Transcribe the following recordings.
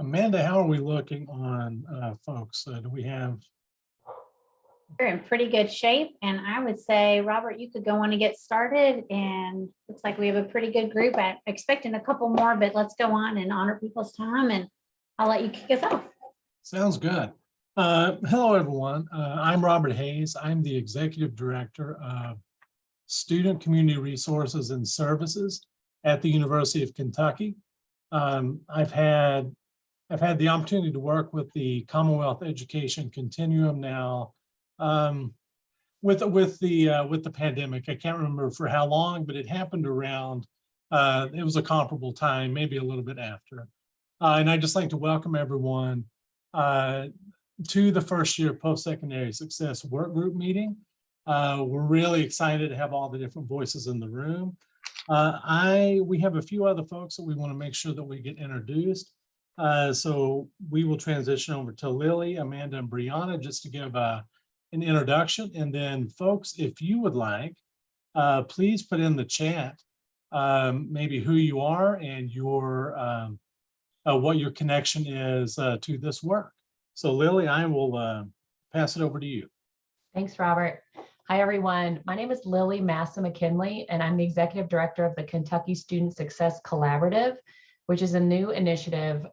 Amanda, how are we looking on folks? Do we have? We're in pretty good shape, and I would say, Robert, you could go on and get started, and looks like we have a pretty good group. I'm expecting a couple more, but let's go on and honor people's time, and I'll let you kick us off. Sounds good. Hello, everyone. I'm Robert Hayes. I'm the Executive Director of Student Community Resources and Services at the University of Kentucky. I've had the opportunity to work with the Commonwealth Education Continuum now with the pandemic. I can't remember for how long, but it happened around, it was a comparable time, maybe a little bit after. And I'd just like to welcome everyone to the first year post-secondary success work group meeting. We're really excited to have all the different voices in the room. We have a few other folks that we want to make sure that we get introduced. So we will transition over to Lily, Amanda, and Brianna just to give an introduction. And then folks, if you would like, please put in the chat maybe who you are and your what your connection is to this work. So Lily, I will pass it over to you. Thanks, Robert. Hi, everyone. My name is Lily Massa McKinley, and I'm the Executive Director of the Kentucky Student Success Collaborative, which is a new initiative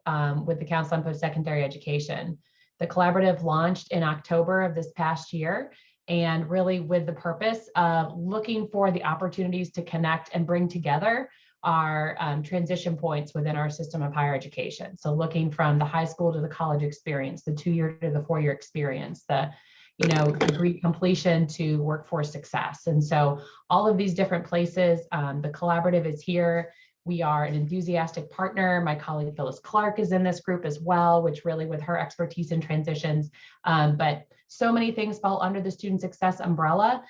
with the Council on Post-Secondary Education. The collaborative launched in October of this past year, and really with the purpose of looking for the opportunities to connect and bring together our transition points within our system of higher education. So looking from the high school to the college experience, the 2-year to the 4-year experience, the degree completion to workforce success. And so all of these different places, the collaborative is here. We are an enthusiastic partner. My colleague Phyllis Clark is in this group as well, which really with her expertise in transitions. But so many things fall under the student success umbrella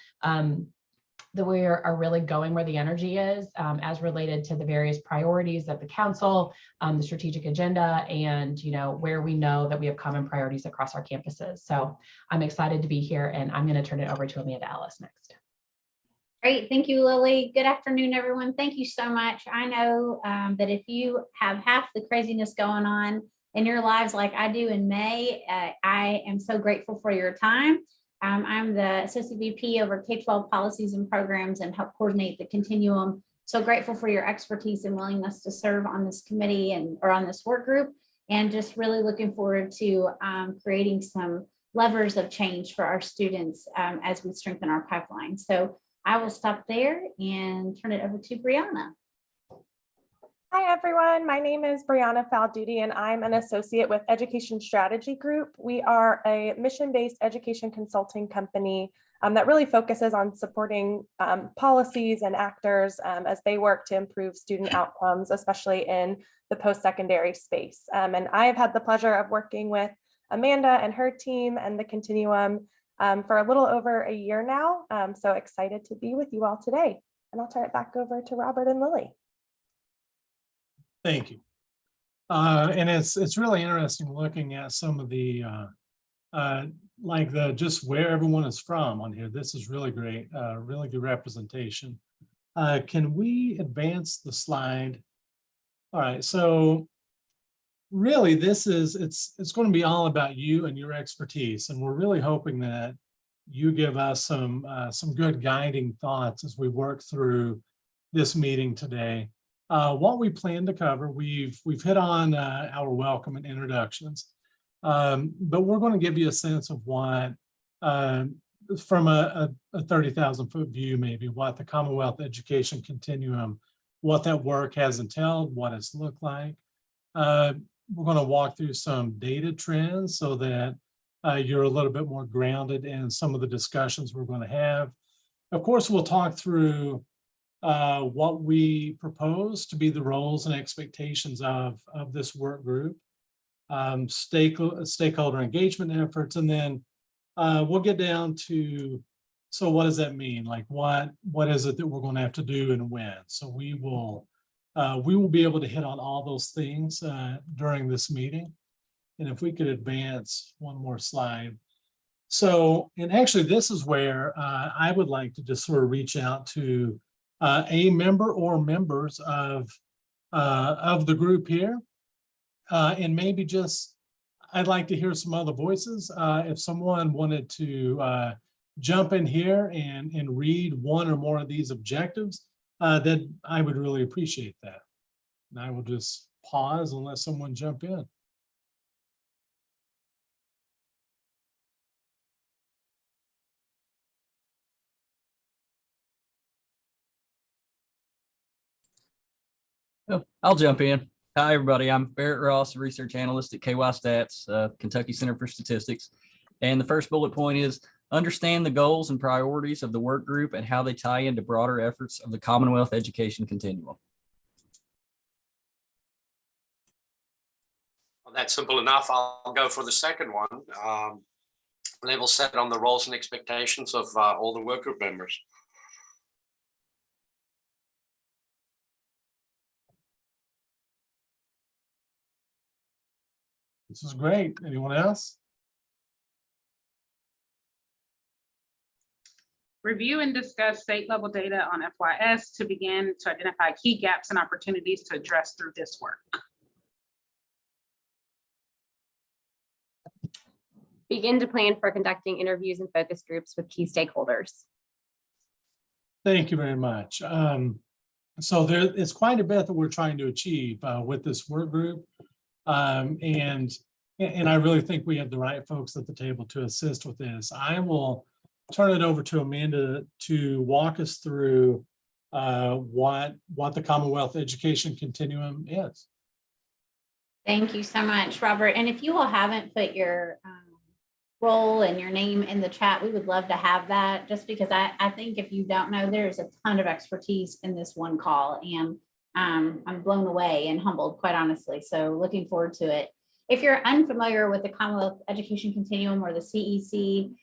that we are really going where the energy is as related to the various priorities of the council, the strategic agenda, and where we know that we have common priorities across our campuses. So I'm excited to be here, and I'm going to turn it over to Amanda Ellis next. Great. Thank you, Lily. Good afternoon, everyone. Thank you so much. I know that if you have half the craziness going on in your lives like I do in May, I am so grateful for your time. I'm the Associate VP over K-12 policies and programs and help coordinate the continuum. So grateful for your expertise and willingness to serve on this committee or on this work group, and just really looking forward to creating some levers of change for our students as we strengthen our pipeline. So I will stop there and turn it over to Brianna. Hi, everyone. My name is Brianna Falduti, and I'm an associate with Education Strategy Group. We are a mission-based education consulting company that really focuses on supporting policies and actors as they work to improve student outcomes, especially in the post-secondary space. And I have had the pleasure of working with Amanda and her team and the Continuum for a little over a year now. So excited to be with you all today. And I'll turn it back over to Robert and Lily. Thank you. And it's really interesting looking at some of the just where everyone is from on here. This is really great, really good representation. Can we advance the slide? All right, so really it's going to be all about you and your expertise, and we're really hoping that you give us some good guiding thoughts as we work through this meeting today. What we plan to cover, we've hit on our welcome and introductions, but we're going to give you a sense of what, from a 30,000-foot view, maybe what the Commonwealth Education Continuum, what that work has entailed, what it's looked like. We're going to walk through some data trends so that you're a little bit more grounded in some of the discussions we're going to have. Of course, we'll talk through what we propose to be the roles and expectations of this work group, stakeholder engagement efforts, and then we'll get down to, so what does that mean? Like what is it that we're going to have to do and when? So we will be able to hit on all those things during this meeting. And if we could advance one more slide. So, and actually this is where I would like to just sort of reach out to a member or members of the group here. And maybe just, I'd like to hear some other voices. If someone wanted to jump in here and read one or more of these objectives, then I would really appreciate that. And I will just pause and let someone jump in. Oh, I'll jump in. Hi, everybody. I'm Barrett Ross, research analyst at KY Stats, Kentucky Center for Statistics. And the first bullet point is understand the goals and priorities of the work group and how they tie into broader efforts of the Commonwealth education continuum. Well, that's simple enough. I'll go for the second one. Level set on the roles and expectations of all the work group members. This is great. Anyone else? Review and discuss state level data on FYS to begin to identify key gaps and opportunities to address through this work. Begin to plan for conducting interviews and focus groups with key stakeholders. Thank you very much. So there is quite a bit that we're trying to achieve with this work group. And I really think we have the right folks at the table to assist with this. I will turn it over to Amanda to walk us through what the Commonwealth Education Continuum is. Thank you so much, Robert. And if you all haven't put your role and your name in the chat, we would love to have that, just because I think if you don't know, there's a ton of expertise in this one call, and I'm blown away and humbled, quite honestly. So looking forward to it. If you're unfamiliar with the Commonwealth Education Continuum, or the CEC,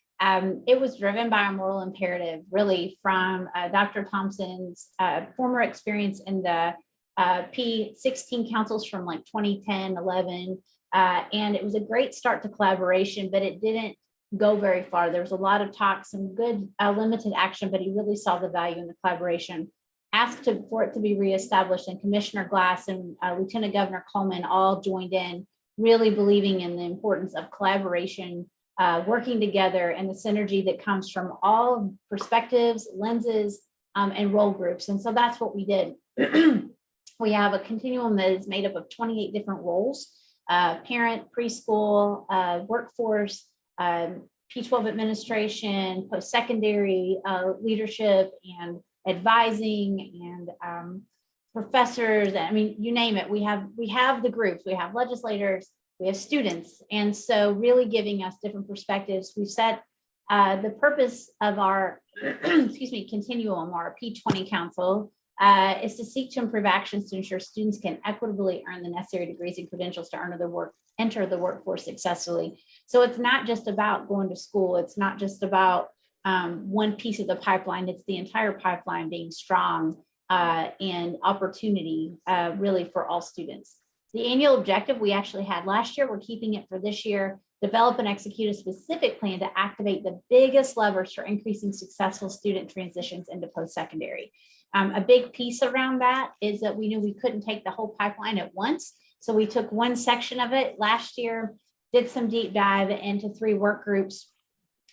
it was driven by a moral imperative, really, from Dr. Thompson's former experience in the P16 councils from like 2010, 11. And it was a great start to collaboration, but it didn't go very far. There was a lot of talk, some good limited action, but he really saw the value in the collaboration. Asked for it to be reestablished, and Commissioner Glass and Lieutenant Governor Coleman all joined in, really believing in the importance of collaboration, working together, and the synergy that comes from all perspectives, lenses, and role groups. And so that's what we did. We have a continuum that is made up of 28 different roles: parent, preschool, workforce, P12 administration, post-secondary leadership, and advising, and professors. I mean, you name it. We have the groups, we have legislators, we have students. And so really giving us different perspectives. We've set the purpose of our excuse me, continuum, our P20 council, is to seek to improve actions to ensure students can equitably earn the necessary degrees and credentials to enter the workforce successfully. So it's not just about going to school. It's not just about one piece of the pipeline. It's the entire pipeline being strong and opportunity really for all students. The annual objective we actually had last year, we're keeping it for this year: develop and execute a specific plan to activate the biggest levers for increasing successful student transitions into post-secondary. A big piece around that is that we knew we couldn't take the whole pipeline at once. So we took one section of it last year, did some deep dive into 3 work groups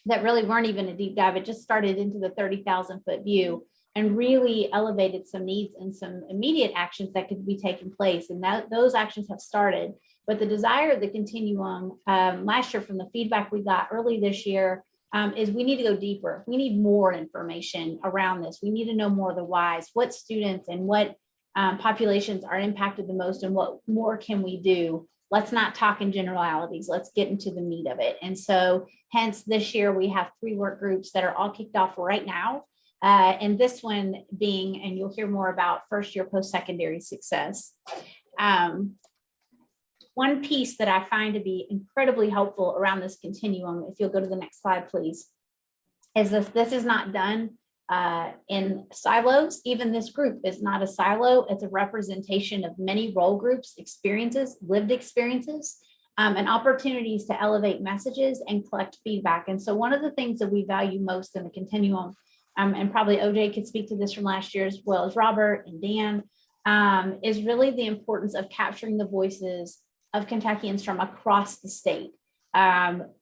that really weren't even a deep dive. It just started into the 30,000 foot view and really elevated some needs and some immediate actions that could be taking place. And those actions have started. But the desire of the continuum last year, from the feedback we got early this year, is we need to go deeper. We need more information around this. We need to know more of the whys, what students and what populations are impacted the most, and what more can we do. Let's not talk in generalities. Let's get into the meat of it. And so hence this year we have 3 work groups that are all kicked off right now. And this one being, and you'll hear more about, first year post-secondary success. One piece that I find to be incredibly helpful around this continuum, if you'll go to the next slide, please, is this is not done in silos. Even this group is not a silo. It's a representation of many role groups, experiences, lived experiences, and opportunities to elevate messages and collect feedback. And so one of the things that we value most in the continuum, and probably OJ could speak to this from last year as well as Robert and Dan, is really the importance of capturing the voices of Kentuckians from across the state.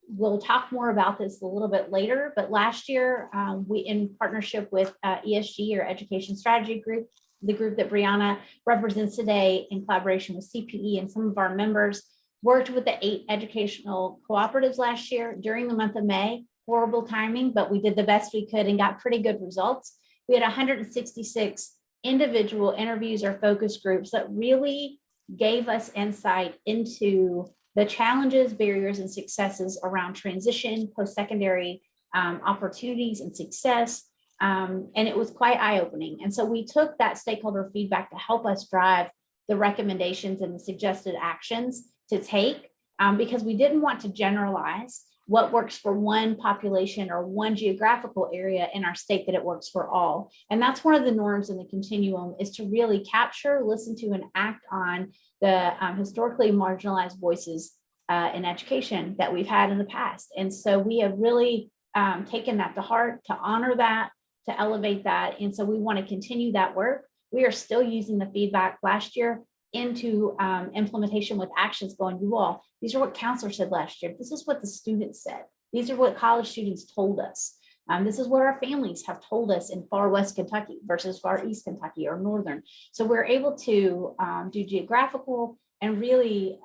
We'll talk more about this a little bit later, but last year we, in partnership with ESG, or Education Strategy Group, the group that Brianna represents today, in collaboration with CPE and some of our members, worked with the 8 educational cooperatives last year during the month of May. Horrible timing, but we did the best we could and got pretty good results. We had 166 individual interviews or focus groups that really gave us insight into the challenges, barriers, and successes around transition, post-secondary opportunities and success. And it was quite eye-opening. And so we took that stakeholder feedback to help us drive the recommendations and the suggested actions to take, because we didn't want to generalize what works for one population or one geographical area in our state, that it works for all. And that's one of the norms in the continuum, is to really capture, listen to, and act on the historically marginalized voices in education that we've had in the past. And so we have really taken that to heart, to honor that, to elevate that. And so we want to continue that work. We are still using the feedback last year into implementation with actions going, you all, these are what counselors said last year. This is what the students said. These are what college students told us. This is what our families have told us in far West Kentucky versus far East Kentucky or Northern. So we're able to do geographical and really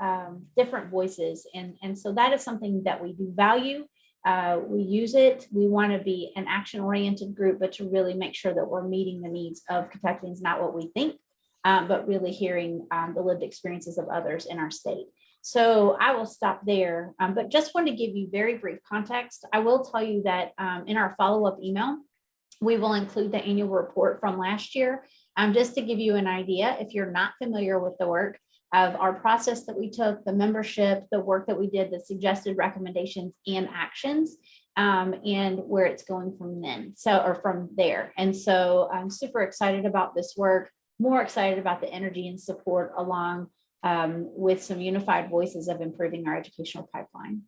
different voices. And so that is something that we do value. We use it. We want to be an action-oriented group, but to really make sure that we're meeting the needs of Kentuckians, not what we think, but really hearing the lived experiences of others in our state. So I will stop there, but just want to give you very brief context. I will tell you that in our follow-up email, we will include the annual report from last year, just to give you an idea, if you're not familiar with the work of our process that we took, the membership, the work that we did, the suggested recommendations and actions, and where it's going from then, or from there. And so I'm super excited about this work, more excited about the energy and support along with some unified voices of improving our educational pipeline.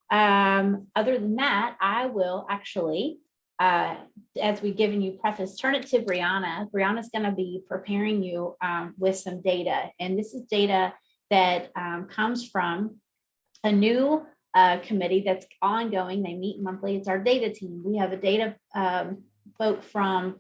Other than that, I will actually, as we've given you preface, turn it to Brianna. Brianna's going to be preparing you with some data. And this is data that comes from a new committee that's ongoing. They meet monthly. It's our data team. We have a data folk from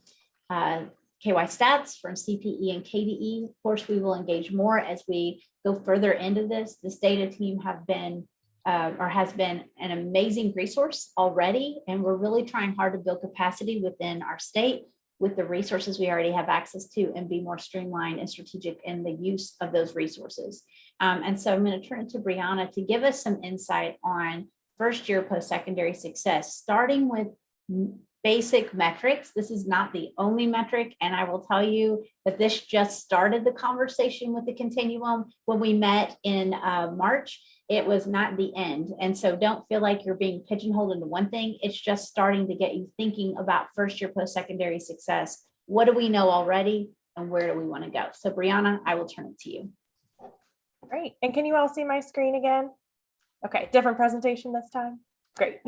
KY Stats, from CPE and KDE. Of course, we will engage more as we go further into this. This data team have been has been an amazing resource already, and we're really trying hard to build capacity within our state with the resources we already have access to, and be more streamlined and strategic in the use of those resources. And so I'm going to turn it to Brianna to give us some insight on first year post-secondary success, starting with basic metrics. This is not the only metric, and I will tell you that this just started the conversation with the continuum when we met in March. It was not the end. And so don't feel like you're being pigeonholed into one thing. It's just starting to get you thinking about first year post-secondary success. What do we know already, and where do we want to go? So Brianna, I will turn it to you. Great. And can you all see my screen again? Okay, different presentation this time. Great.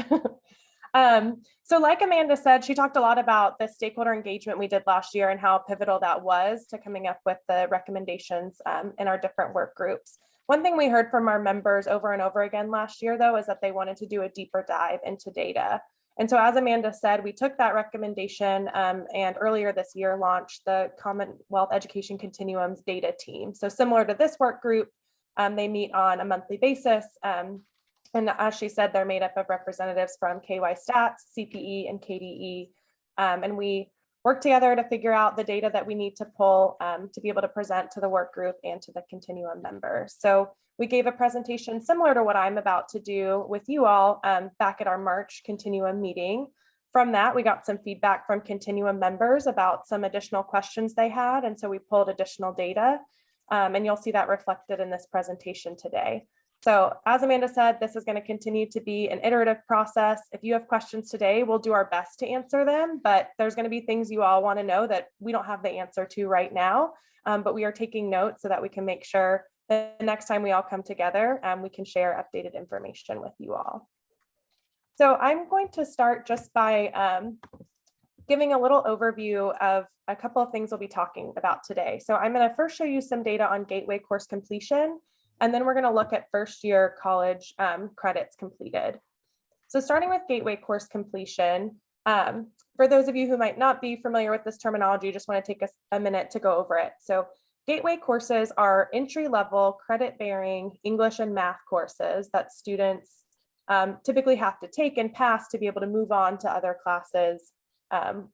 So like Amanda said, she talked a lot about the stakeholder engagement we did last year and how pivotal that was to coming up with the recommendations in our different work groups. One thing we heard from our members over and over again last year, though, is that they wanted to do a deeper dive into data. And so as Amanda said, we took that recommendation and earlier this year launched the Commonwealth Education Continuum's data team. So similar to this work group, they meet on a monthly basis. And as she said, they're made up of representatives from KY Stats, CPE, and KDE. And we work together to figure out the data that we need to pull to be able to present to the work group and to the continuum members. So we gave a presentation similar to what I'm about to do with you all back at our March continuum meeting. From that, we got some feedback from continuum members about some additional questions they had. And so we pulled additional data, and you'll see that reflected in this presentation today. So as Amanda said, this is going to continue to be an iterative process. If you have questions today, we'll do our best to answer them, but there's going to be things you all want to know that we don't have the answer to right now, but we are taking notes so that we can make sure that the next time we all come together, we can share updated information with you all. So I'm going to start just by giving a little overview of a couple of things we'll be talking about today. So I'm going to first show you some data on gateway course completion. And then we're going to look at first year college credits completed. So starting with gateway course completion, for those of you who might not be familiar with this terminology, just want to take a minute to go over it. So gateway courses are entry-level credit-bearing English and math courses that students typically have to take and pass to be able to move on to other classes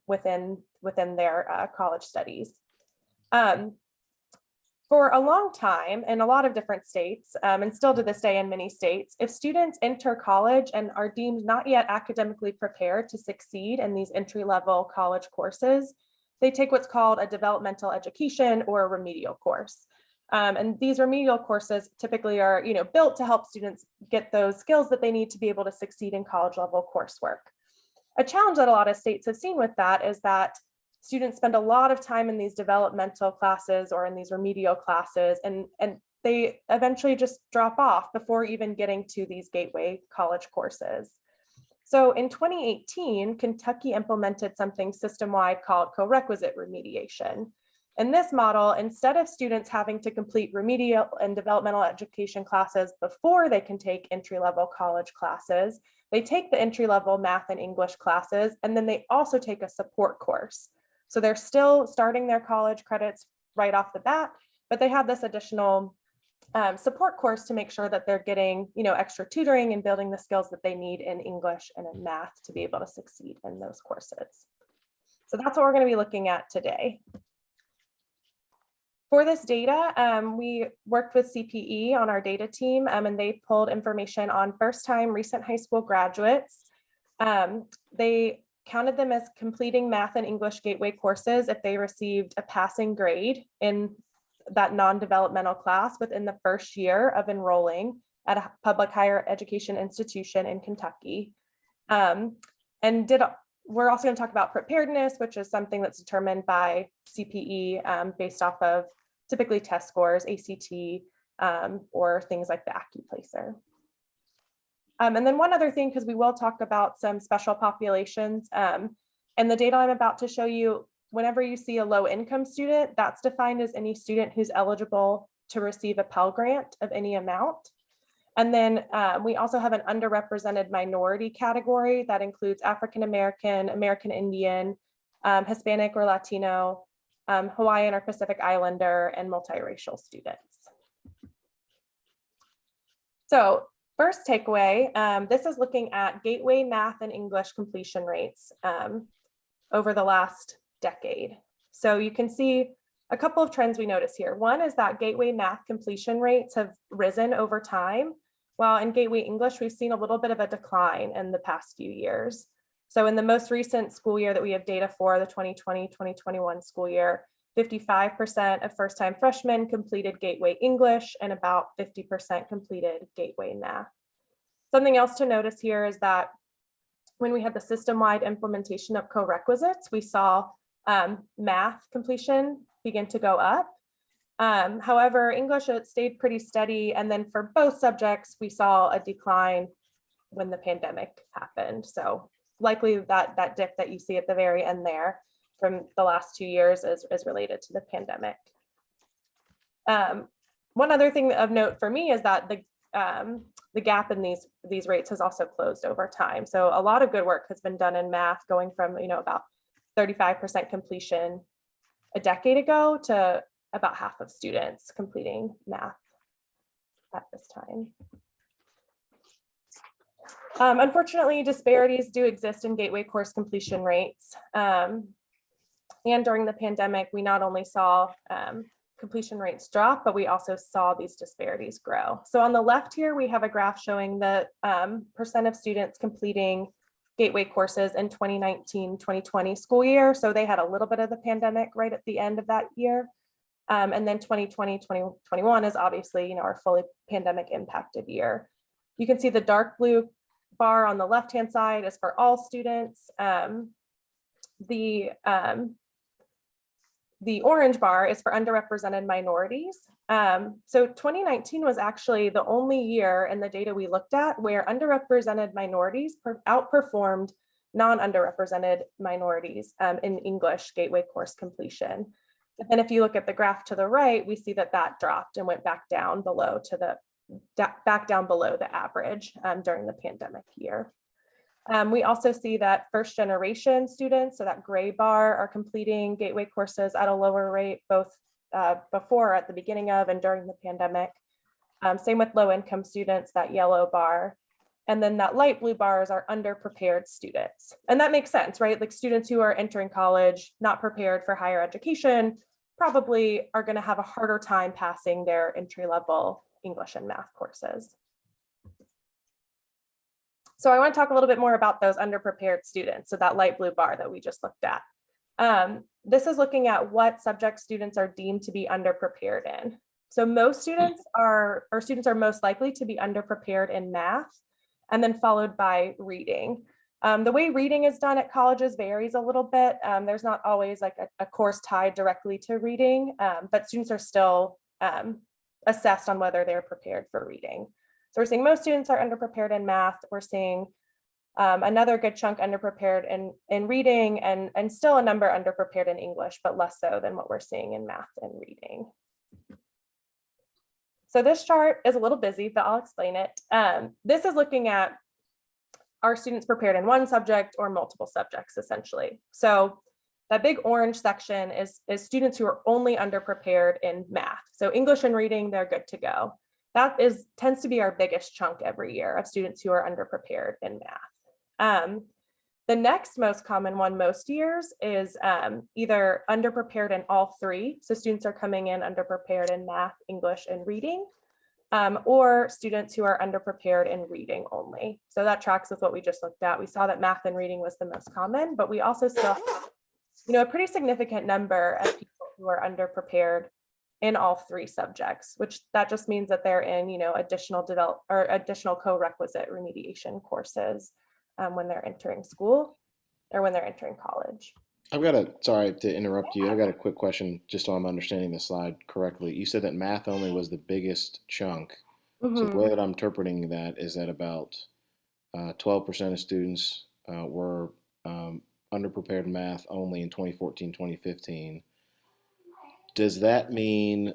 within their college studies. For a long time in a lot of different states, and still to this day in many states, if students enter college and are deemed not yet academically prepared to succeed in these entry-level college courses, they take what's called a developmental education or a remedial course. And these remedial courses typically are, built to help students get those skills that they need to be able to succeed in college level coursework. A challenge that a lot of states have seen with that is that students spend a lot of time in these developmental classes or in these remedial classes, and they eventually just drop off before even getting to these gateway college courses. So in 2018, Kentucky implemented something system-wide called co-requisite remediation. In this model, instead of students having to complete remedial and developmental education classes before they can take entry-level college classes, they take the entry-level math and English classes, and then they also take a support course. So they're still starting their college credits right off the bat, but they have this additional support course to make sure that they're getting, extra tutoring and building the skills that they need in English and in math to be able to succeed in those courses. So that's what we're going to be looking at today. For this data, we worked with CPE on our data team, and they pulled information on first-time recent high school graduates. They counted them as completing math and English gateway courses if they received a passing grade in that non-developmental class within the first year of enrolling at a public higher education institution in Kentucky. We're also going to talk about preparedness, which is something that's determined by CPE based off of typically test scores, ACT, or things like the AccuPlacer. And then one other thing, because we will talk about some special populations, and the data I'm about to show you, whenever you see a low income student, that's defined as any student who's eligible to receive a Pell Grant of any amount. And then we also have an underrepresented minority category that includes African American, American Indian, Hispanic or Latino, Hawaiian or Pacific Islander, and multiracial students. So first takeaway, this is looking at gateway math and English completion rates over the last decade. So you can see a couple of trends we notice here. One is that gateway math completion rates have risen over time, while in gateway English, we've seen a little bit of a decline in the past few years. So in the most recent school year that we have data for, the 2020-2021 school year, 55% of first-time freshmen completed gateway English and about 50% completed gateway math. Something else to notice here is that when we had the system-wide implementation of co-requisites, we saw math completion begin to go up. However, English stayed pretty steady, and then for both subjects, we saw a decline when the pandemic happened. So likely that dip that you see at the very end there from the last 2 years is related to the pandemic. One other thing of note for me is that the gap in these rates has also closed over time. So a lot of good work has been done in math, going from about 35% completion a decade ago to about half of students completing math at this time. Unfortunately, disparities do exist in gateway course completion rates. And during the pandemic, we not only saw completion rates drop, but we also saw these disparities grow. So on the left here, we have a graph showing the percent of students completing gateway courses in 2019-2020 school year. So they had a little bit of the pandemic right at the end of that year. And then 2020-2021 is obviously, our fully pandemic impacted year. You can see the dark blue bar on the left-hand side is for all students. The orange bar is for underrepresented minorities. So 2019 was actually the only year in the data we looked at where underrepresented minorities outperformed non-underrepresented minorities in English gateway course completion. But then if you look at the graph to the right, we see that that dropped and went back down below the average during the pandemic year. We also see that first generation students, so that gray bar, are completing gateway courses at a lower rate, both before, at the beginning of, and during the pandemic. Same with low income students, that yellow bar. And then that light blue bars are underprepared students. And that makes sense, right? Like students who are entering college, not prepared for higher education, probably are going to have a harder time passing their entry level English and math courses. So I want to talk a little bit more about those underprepared students. So that light blue bar that we just looked at. This is looking at what subject students are deemed to be underprepared in. So most students are most likely to be underprepared in math, and then followed by reading. The way reading is done at colleges varies a little bit. There's not always like a course tied directly to reading, but students are still assessed on whether they're prepared for reading. So we're seeing most students are underprepared in math. We're seeing another good chunk underprepared in reading, and still a number underprepared in English, but less so than what we're seeing in math and reading. So this chart is a little busy, but I'll explain it. This is looking at are students prepared in one subject or multiple subjects, essentially. So that big orange section is students who are only underprepared in math. So English and reading, they're good to go. That tends to be our biggest chunk every year of students who are underprepared in math. The next most common one most years is either underprepared in all three. So students are coming in underprepared in math, English, and reading, or students who are underprepared in reading only. So that tracks with what we just looked at. We saw that math and reading was the most common, but we also still have, a pretty significant number of people who are underprepared in all three subjects, which that just means that they're in, additional co-requisite remediation courses when they're entering school or when they're entering college. Sorry to interrupt you. I've got a quick question just so I'm understanding the slide correctly. You said that math only was the biggest chunk. So the way that I'm interpreting that is that about 12% of students were underprepared in math only in 2014, 2015. Does that mean,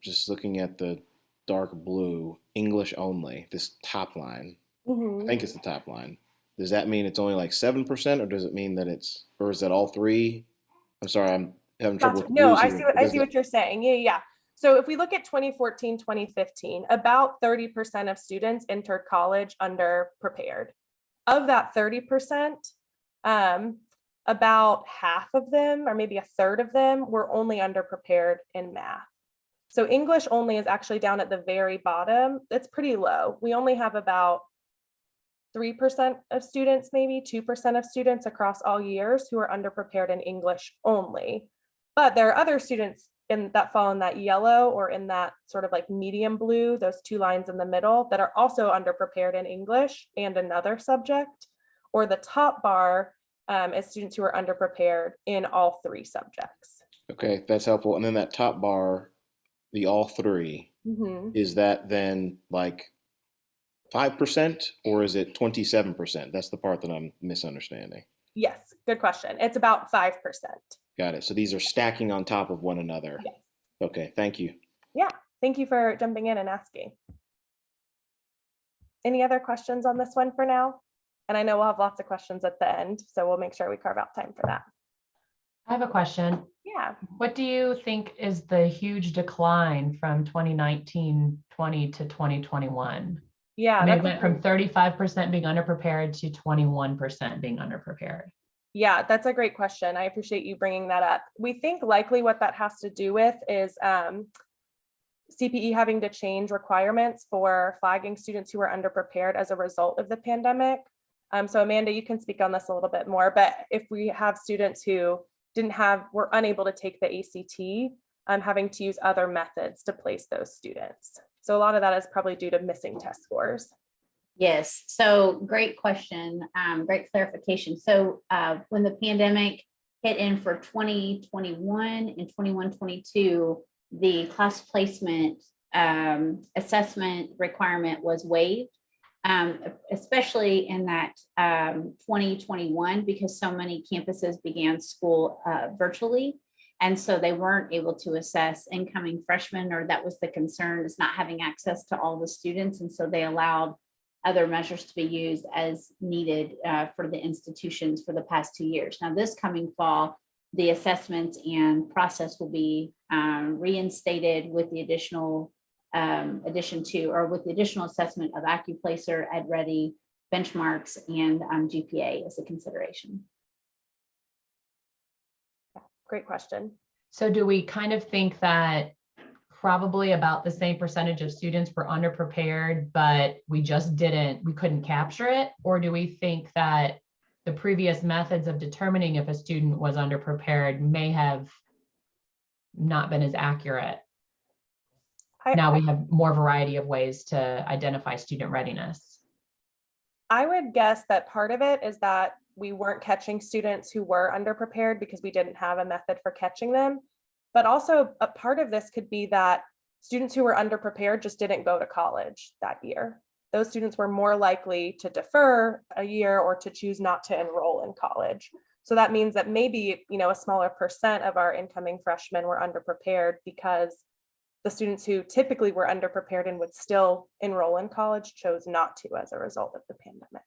just looking at the dark blue, English only, this top line, I think it's the top line. Does that mean it's only like 7%, or does it mean that or is that all three? I'm sorry, I'm having trouble. No, I see what you're saying. Yeah. So if we look at 2014, 2015, about 30% of students entered college underprepared. Of that 30%, about half of them, or maybe a third of them, were only underprepared in math. So English only is actually down at the very bottom. It's pretty low. We only have about 3% of students, maybe 2% of students across all years who are underprepared in English only. But there are other students that fall in that yellow or in that sort of like medium blue, those two lines in the middle, that are also underprepared in English and another subject. Or the top bar is students who are underprepared in all three subjects. Okay, that's helpful. And then that top bar, the all three, is that then like 5% or is it 27%? That's the part that I'm misunderstanding. Yes, good question. It's about 5%. Got it. So these are stacking on top of one another. Yes. Okay, thank you. Yeah, thank you for jumping in and asking. Any other questions on this one for now? And I know we'll have lots of questions at the end, so we'll make sure we carve out time for that. I have a question. Yeah. What do you think is the huge decline from 2019-20 to 2021? Yeah, It went from 35% being underprepared to 21% being underprepared. Yeah, that's a great question. I appreciate you bringing that up. We think likely what that has to do with is CPE having to change requirements for flagging students who are underprepared as a result of the pandemic. So Amanda, you can speak on this a little bit more, but if we have students who were unable to take the ACT, having to use other methods to place those students. So a lot of that is probably due to missing test scores. Yes, so great question, great clarification. So when the pandemic hit in for 2021 and 21-22, the class placement assessment requirement was waived, especially in that 2021, because so many campuses began school virtually. And so they weren't able to assess incoming freshmen, or that was the concern, is not having access to all the students. And so they allowed other measures to be used as needed for the institutions for the past 2 years. Now, this coming fall, the assessments and process will be reinstated with the additional addition to, or with the additional assessment of AccuPlacer, EdReady, benchmarks, and GPA as a consideration. Great question. So do we kind of think that probably about the same percentage of students were underprepared, but we couldn't capture it? Or do we think that the previous methods of determining if a student was underprepared may have not been as accurate? Now we have more variety of ways to identify student readiness. I would guess that part of it is that we weren't catching students who were underprepared because we didn't have a method for catching them. But also a part of this could be that students who were underprepared just didn't go to college that year. Those students were more likely to defer a year or to choose not to enroll in college. So that means that maybe, a smaller percent of our incoming freshmen were underprepared because the students who typically were underprepared and would still enroll in college chose not to as a result of the pandemic.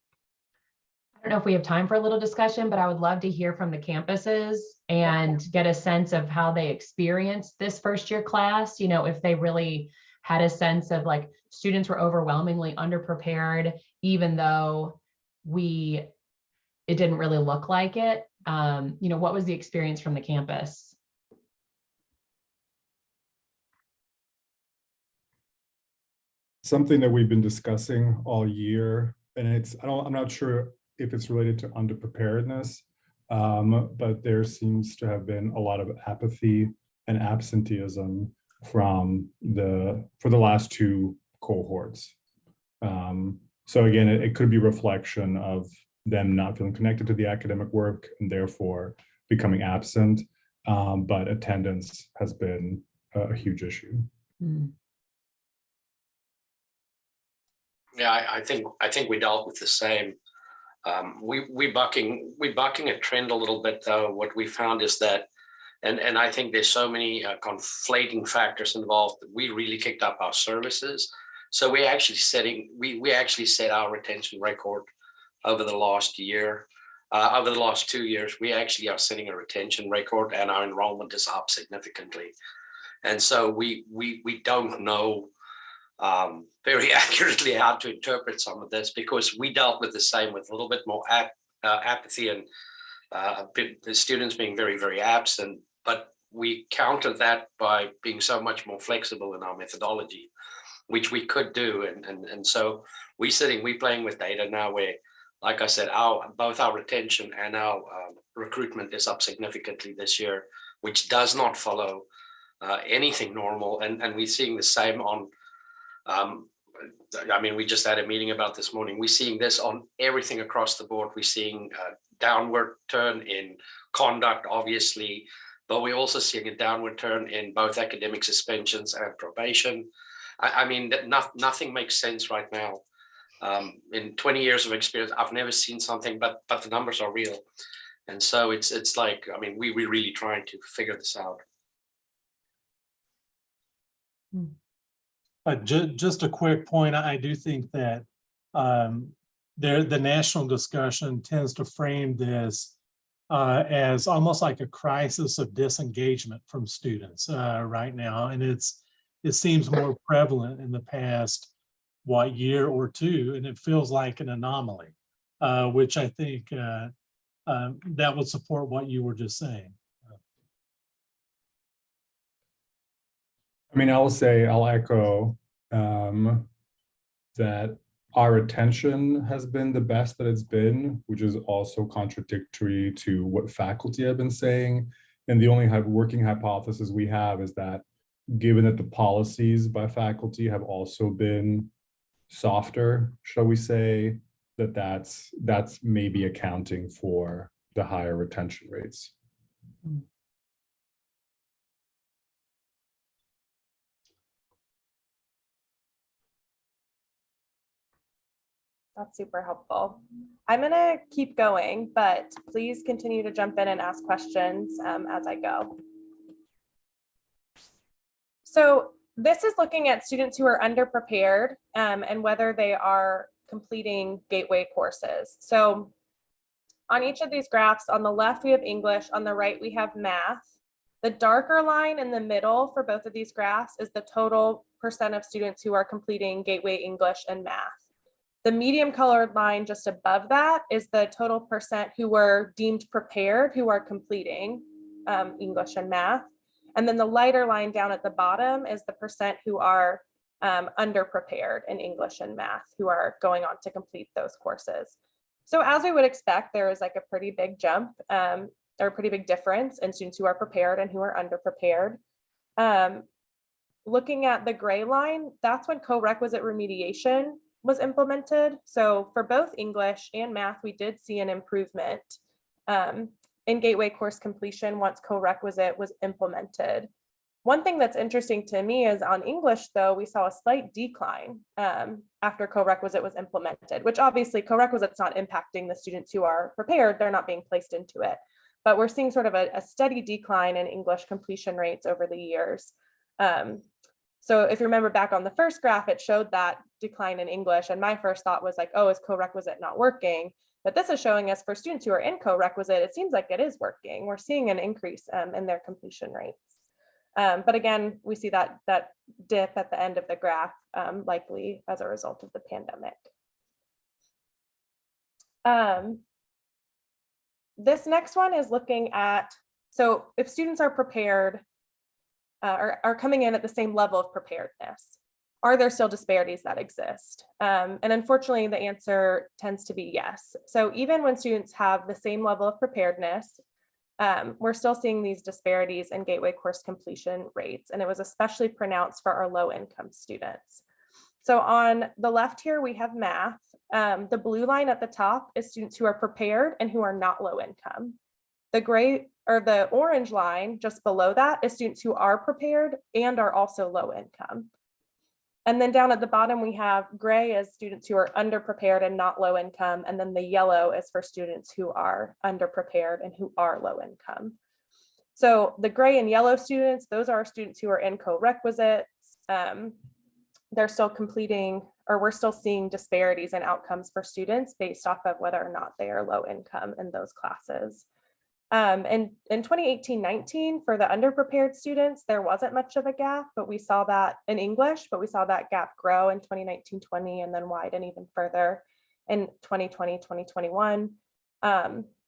I don't know if we have time for a little discussion, but I would love to hear from the campuses and get a sense of how they experienced this first year class. If they really had a sense of like students were overwhelmingly underprepared, even though it didn't really look like it. What was the experience from the campus? Something that we've been discussing all year, and I'm not sure if it's related to underpreparedness, but there seems to have been a lot of apathy and absenteeism for the last two cohorts. So again, it could be a reflection of them not feeling connected to the academic work and therefore becoming absent, but attendance has been a huge issue. Mm. Yeah, I think we dealt with the same. We bucking a trend a little bit though. What we found is that, and I think there's so many conflating factors involved. We really kicked up our services, so we actually set our retention record over the last year. Over the last 2 years, we actually are setting a retention record, and our enrollment is up significantly. And so we don't know very accurately how to interpret some of this, because we dealt with the same with a little bit more apathy and the students being very, very absent, but we countered that by being so much more flexible in our methodology, which we could do. And so we're playing with data now where, like I said, both our retention and our recruitment is up significantly this year, which does not follow anything normal. And we're seeing the same on, we just had a meeting about this morning. We're seeing this on everything across the board. We're seeing a downward turn in conduct, obviously, but we're also seeing a downward turn in both academic suspensions and probation. Nothing makes sense right now. In 20 years of experience, I've never seen something, but the numbers are real. And so it's like, we're really trying to figure this out. Just a quick point, I do think that the national discussion tends to frame this as almost like a crisis of disengagement from students right now. And it seems more prevalent in the past, year or two, and it feels like an anomaly, which I think that would support what you were just saying. I'll echo that our retention has been the best that it's been, which is also contradictory to what faculty have been saying. And the only working hypothesis we have is that, given that the policies by faculty have also been softer, shall we say, that's maybe accounting for the higher retention rates. That's super helpful. I'm going to keep going, but please continue to jump in and ask questions as I go. So this is looking at students who are underprepared and whether they are completing gateway courses. So on each of these graphs, on the left, we have English, on the right, we have math. The darker line in the middle for both of these graphs is the total percent of students who are completing gateway English and math. The medium colored line just above that is the total percent who were deemed prepared, who are completing English and math. And then the lighter line down at the bottom is the percent who are underprepared in English and math, who are going on to complete those courses. So as we would expect, there is like a pretty big jump or a pretty big difference in students who are prepared and who are underprepared. Looking at the gray line, that's when co-requisite remediation was implemented. So for both English and math, we did see an improvement in gateway course completion once co-requisite was implemented. One thing that's interesting to me is on English, though, we saw a slight decline after co-requisite was implemented, which obviously co-requisite's not impacting the students who are prepared, they're not being placed into it. But we're seeing sort of a steady decline in English completion rates over the years. So if you remember back on the first graph, it showed that decline in English. And my first thought was like, oh, is co-requisite not working? But this is showing us for students who are in co-requisite, it seems like it is working. We're seeing an increase in their completion rates. But again, we see that dip at the end of the graph, likely as a result of the pandemic. This next one is looking at, so if students are prepared, are coming in at the same level of preparedness, are there still disparities that exist? And unfortunately, the answer tends to be yes. So even when students have the same level of preparedness, we're still seeing these disparities in gateway course completion rates, and it was especially pronounced for our low-income students. So on the left here, we have math. The blue line at the top is students who are prepared and who are not low income. The gray or the orange line just below that is students who are prepared and are also low income. And then down at the bottom, we have gray as students who are underprepared and not low income. And then the yellow is for students who are underprepared and who are low income. So the gray and yellow students, those are students who are in co-requisites. They're still completing, or we're still seeing disparities in outcomes for students based off of whether or not they are low income in those classes. And in 2018-19, for the underprepared students, there wasn't much of a gap, but we saw that in English, but we saw that gap grow in 2019-20 and then widen even further in 2020-2021.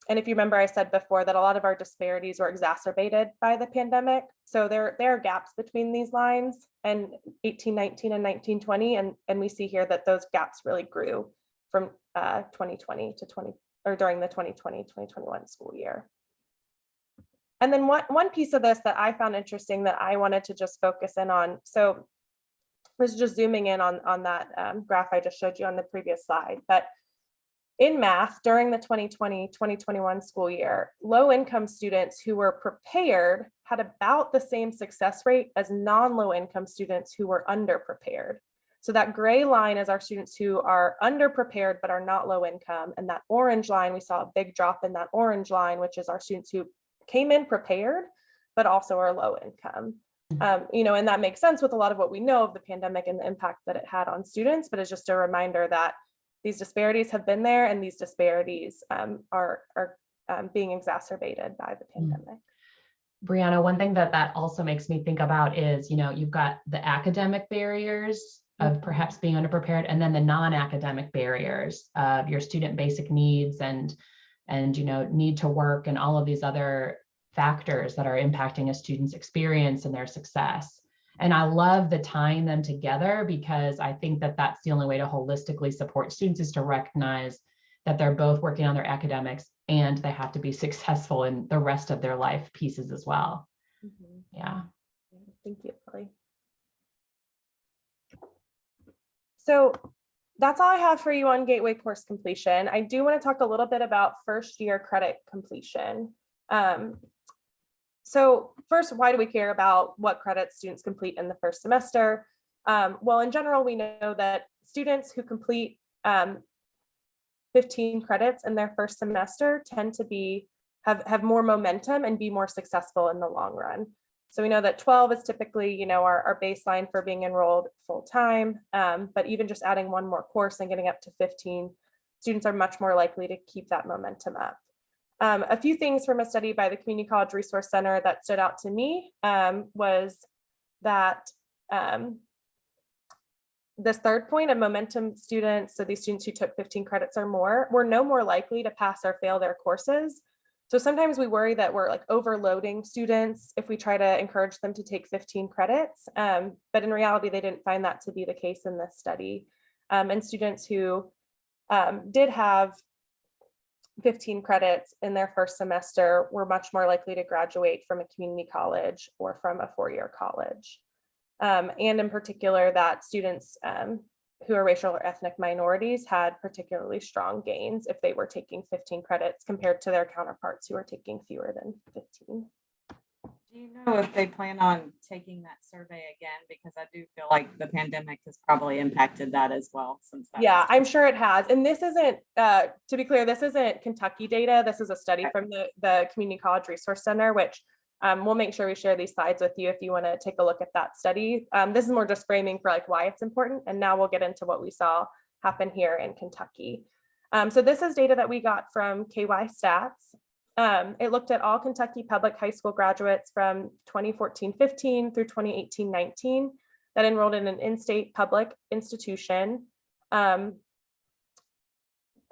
And if you remember, I said before that a lot of our disparities were exacerbated by the pandemic. So there are gaps between these lines and 18-19 and 19-20. And we see here that those gaps really grew from 2020 to 20, or during the 2020-2021 school year. And then one piece of this that I found interesting that I wanted to just focus in on. So I was just zooming in on that graph I just showed you on the previous slide. But in math, during the 2020-2021 school year, low-income students who were prepared had about the same success rate as non-low-income students who were underprepared. So that gray line is our students who are underprepared but are not low income. And that orange line, we saw a big drop in that orange line, which is our students who came in prepared, but also are low income. And that makes sense with a lot of what we know of the pandemic and the impact that it had on students, but it's just a reminder that these disparities have been there and these disparities are being exacerbated by the pandemic. Brianna, one thing that also makes me think about is, you've got the academic barriers of perhaps being underprepared, and then the non-academic barriers of your student basic needs and need to work and all of these other factors that are impacting a student's experience and their success. And I love the tying them together, because I think that that's the only way to holistically support students, is to recognize that they're both working on their academics and they have to be successful in the rest of their life pieces as well. Mm-hmm. Yeah. Thank you, Lily. So that's all I have for you on gateway course completion. I do want to talk a little bit about first year credit completion. So first, why do we care about what credits students complete in the first semester? Well, in general, we know that students who complete 15 credits in their first semester tend to have more momentum and be more successful in the long run. So we know that 12 is typically, our baseline for being enrolled full-time, but even just adding one more course and getting up to 15, students are much more likely to keep that momentum up. A few things from a study by the Community College Resource Center that stood out to me was that this third point of momentum students, so these students who took 15 credits or more, were no more likely to pass or fail their courses. So sometimes we worry that we're like overloading students if we try to encourage them to take 15 credits, but in reality, they didn't find that to be the case in this study. And students who did have 15 credits in their first semester were much more likely to graduate from a community college or from a four-year college. And in particular, that students who are racial or ethnic minorities had particularly strong gains if they were taking 15 credits compared to their counterparts who are taking fewer than 15. Do you know if they plan on taking that survey again? Because I do feel like the pandemic has probably impacted that as well. Since that Yeah, I'm sure it has. And this isn't, to be clear, this isn't Kentucky data. This is a study from the Community College Resource Center, which we'll make sure we share these slides with you if you want to take a look at that study. This is more just framing for like why it's important. And now we'll get into what we saw happen here in Kentucky. So this is data that we got from KY Stats. It looked at all Kentucky public high school graduates from 2014-15 through 2018-19 that enrolled in an in-state public institution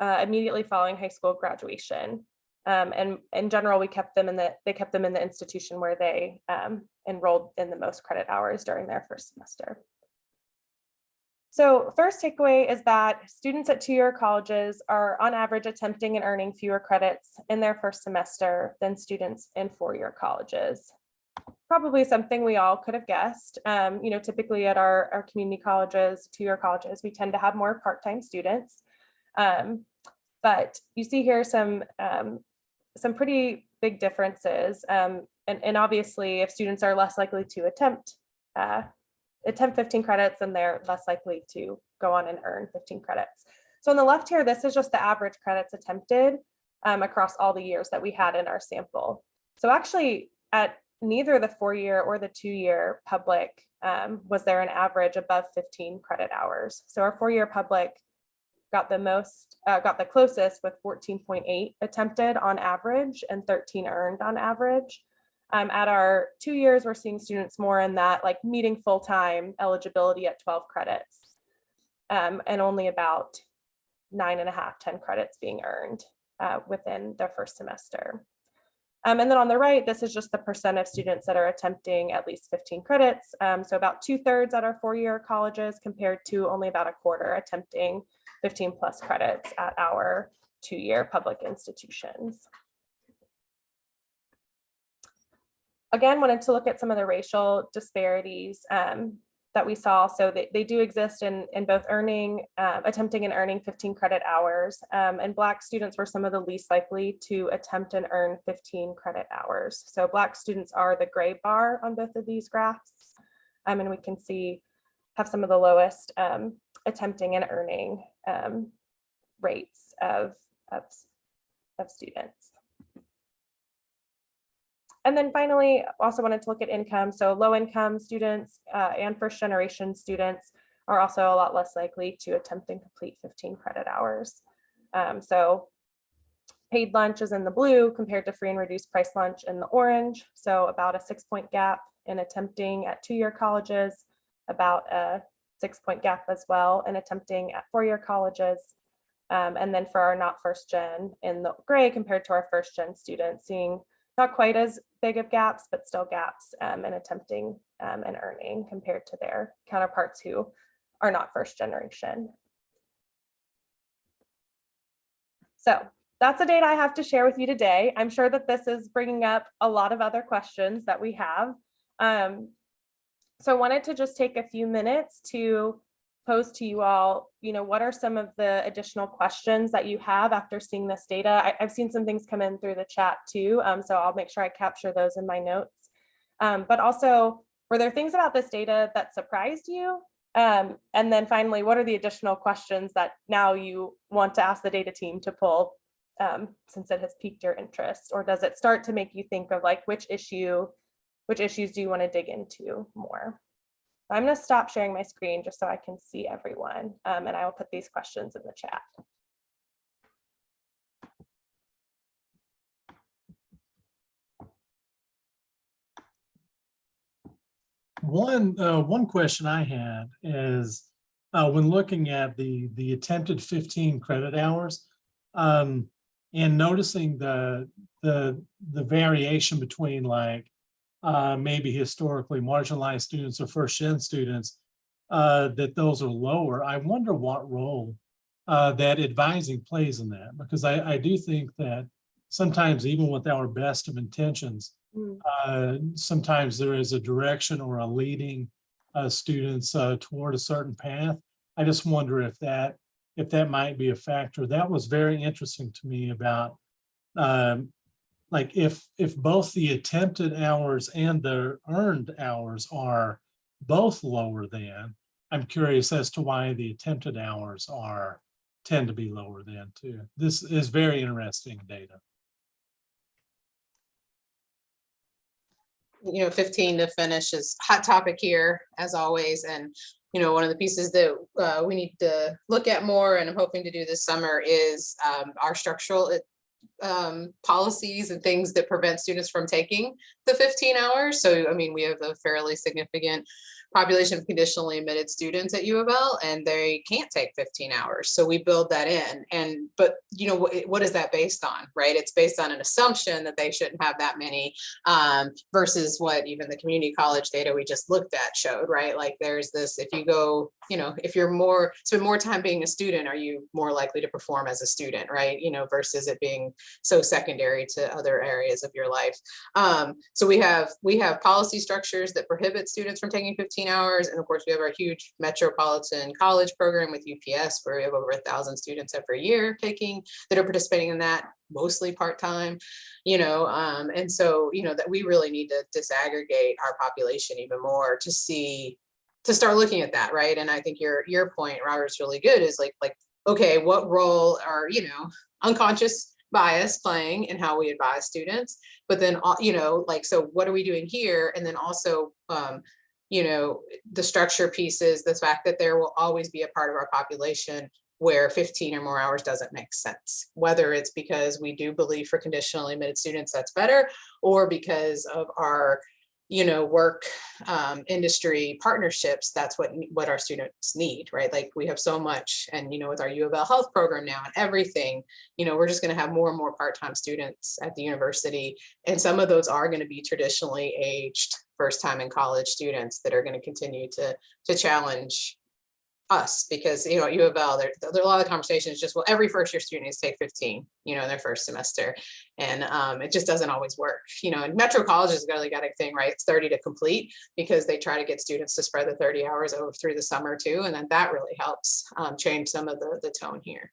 immediately following high school graduation. And in general, they kept them in the institution where they enrolled in the most credit hours during their first semester. So first takeaway is that students at two-year colleges are on average attempting and earning fewer credits in their first semester than students in four-year colleges. Probably something we all could have guessed. Typically at our community colleges, two-year colleges, we tend to have more part-time students. But you see here some pretty big differences. And obviously, if students are less likely to attempt 15 credits, then they're less likely to go on and earn 15 credits. So on the left here, this is just the average credits attempted across all the years that we had in our sample. So actually, at neither the four-year or the two-year public was there an average above 15 credit hours. So our four-year public got the closest with 14.8 attempted on average and 13 earned on average. At our 2 years, we're seeing students more in that like meeting full-time eligibility at 12 credits and only about 9.5, 10 credits being earned within their first semester. And then on the right, this is just the percent of students that are attempting at least 15 credits. So about 2/3 at our four-year colleges compared to only about a quarter attempting 15 plus credits at our two-year public institutions. Again, wanted to look at some of the racial disparities that we saw. So they do exist in both attempting and earning 15 credit hours. And Black students were some of the least likely to attempt and earn 15 credit hours. So Black students are the gray bar on both of these graphs. And we can see have some of the lowest attempting and earning rates of students. And then finally, also wanted to look at income. So low income students and first generation students are also a lot less likely to attempt and complete 15 credit hours. So paid lunch is in the blue compared to free and reduced price lunch in the orange. So about a 6-point gap in attempting at two-year colleges, about a 6-point gap as well in attempting at four-year colleges. And then for our not first gen in the gray compared to our first gen students, seeing not quite as big of gaps, but still gaps in attempting and earning compared to their counterparts who are not first generation. So that's the data I have to share with you today. I'm sure that this is bringing up a lot of other questions that we have. So I wanted to just take a few minutes to pose to you all, what are some of the additional questions that you have after seeing this data? I've seen some things come in through the chat too, so I'll make sure I capture those in my notes. But also, were there things about this data that surprised you? And then finally, what are the additional questions that now you want to ask the data team to pull since it has piqued your interest? Or does it start to make you think of like which issue which issues do you want to dig into more? I'm going to stop sharing my screen just so I can see everyone, and I will put these questions in the chat. One question I had is when looking at the attempted 15 credit hours, and noticing the variation between like maybe historically marginalized students or first gen students, that those are lower. I wonder what role that advising plays in that, because I do think that sometimes even with our best of intentions, sometimes there is a direction or a leading students toward a certain path. I just wonder if that might be a factor. That was very interesting to me about like if both the attempted hours and the earned hours are both lower than, I'm curious as to why the attempted hours tend to be lower than too. This is very interesting data. 15 to finish is hot topic here as always. And, one of the pieces that we need to look at more, and I'm hoping to do this summer, is our structural policies and things that prevent students from taking the 15 hours. So, we have a fairly significant population of conditionally admitted students at U of L, and they can't take 15 hours. So we build that in. But what is that based on, right? It's based on an assumption that they shouldn't have that many, versus what even the community college data we just looked at showed, right? Like there's this, if you go, if you're spend more time being a student, are you more likely to perform as a student, right? Versus it being so secondary to other areas of your life. So we have policy structures that prohibit students from taking 15 hours. And of course, we have our huge metropolitan college program with UPS, where we have over 1,000 students every year that are participating in that, mostly part-time, and so, that we really need to disaggregate our population even more to start looking at that, right? And I think your point, Robert, is really good, is like, okay, what role are, unconscious bias playing in how we advise students, but then, so what are we doing here? And then also, the structure pieces, the fact that there will always be a part of our population where 15 or more hours doesn't make sense, whether it's because we do believe for conditionally admitted students that's better, or because of our work industry partnerships, that's what our students need, right? Like we have so much, and with our U of L health program now and everything, we're just going to have more and more part-time students at the university, and some of those are going to be traditionally aged first time in college students that are going to continue to challenge us, because at U of L there are a lot of conversations just, well, every first year student needs to take 15 in their first semester, and it just doesn't always work. And Metro College has really got a thing, right? It's 30 to complete, because they try to get students to spread the 30 hours over through the summer too, and then that really helps change some of the tone here.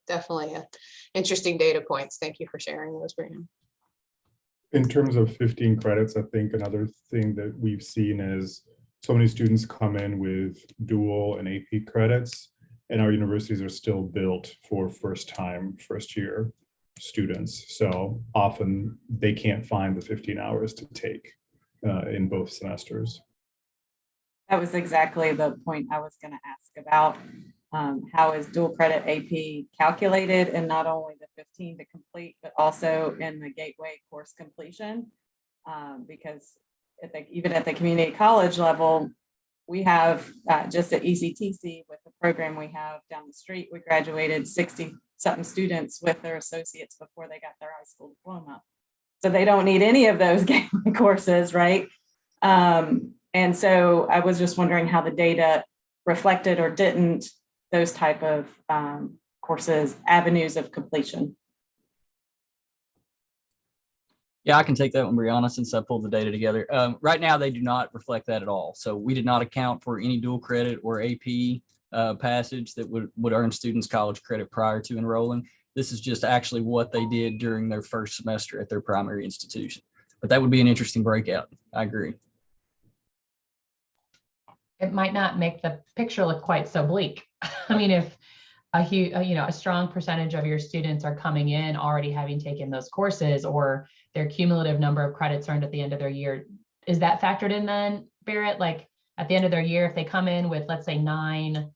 Definitely interesting data points. Thank you for sharing those, Brian. In terms of 15 credits, I think another thing that we've seen is so many students come in with dual and AP credits, and our universities are still built for first year students. So often they can't find the 15 hours to take in both semesters. That was exactly the point I was going to ask about. How is dual credit AP calculated, and not only the 15 to complete, but also in the gateway course completion? Because even at the community college level, we have just at ECTC, with the program we have down the street, we graduated 60-something students with their associates before they got their high school diploma. So they don't need any of those gateway courses, right? And so I was just wondering how the data reflected or didn't those type of courses, avenues of completion. Yeah, I can take that one, Brianna, since I pulled the data together. Right now, they do not reflect that at all. So we did not account for any dual credit or AP passage that would earn students college credit prior to enrolling. This is just actually what they did during their first semester at their primary institution. But that would be an interesting breakout. I agree. It might not make the picture look quite so bleak. I mean, if a strong percentage of your students are coming in already having taken those courses, or their cumulative number of credits earned at the end of their year. Is that factored in then, Barrett? Like at the end of their year, if they come in with, let's say, 9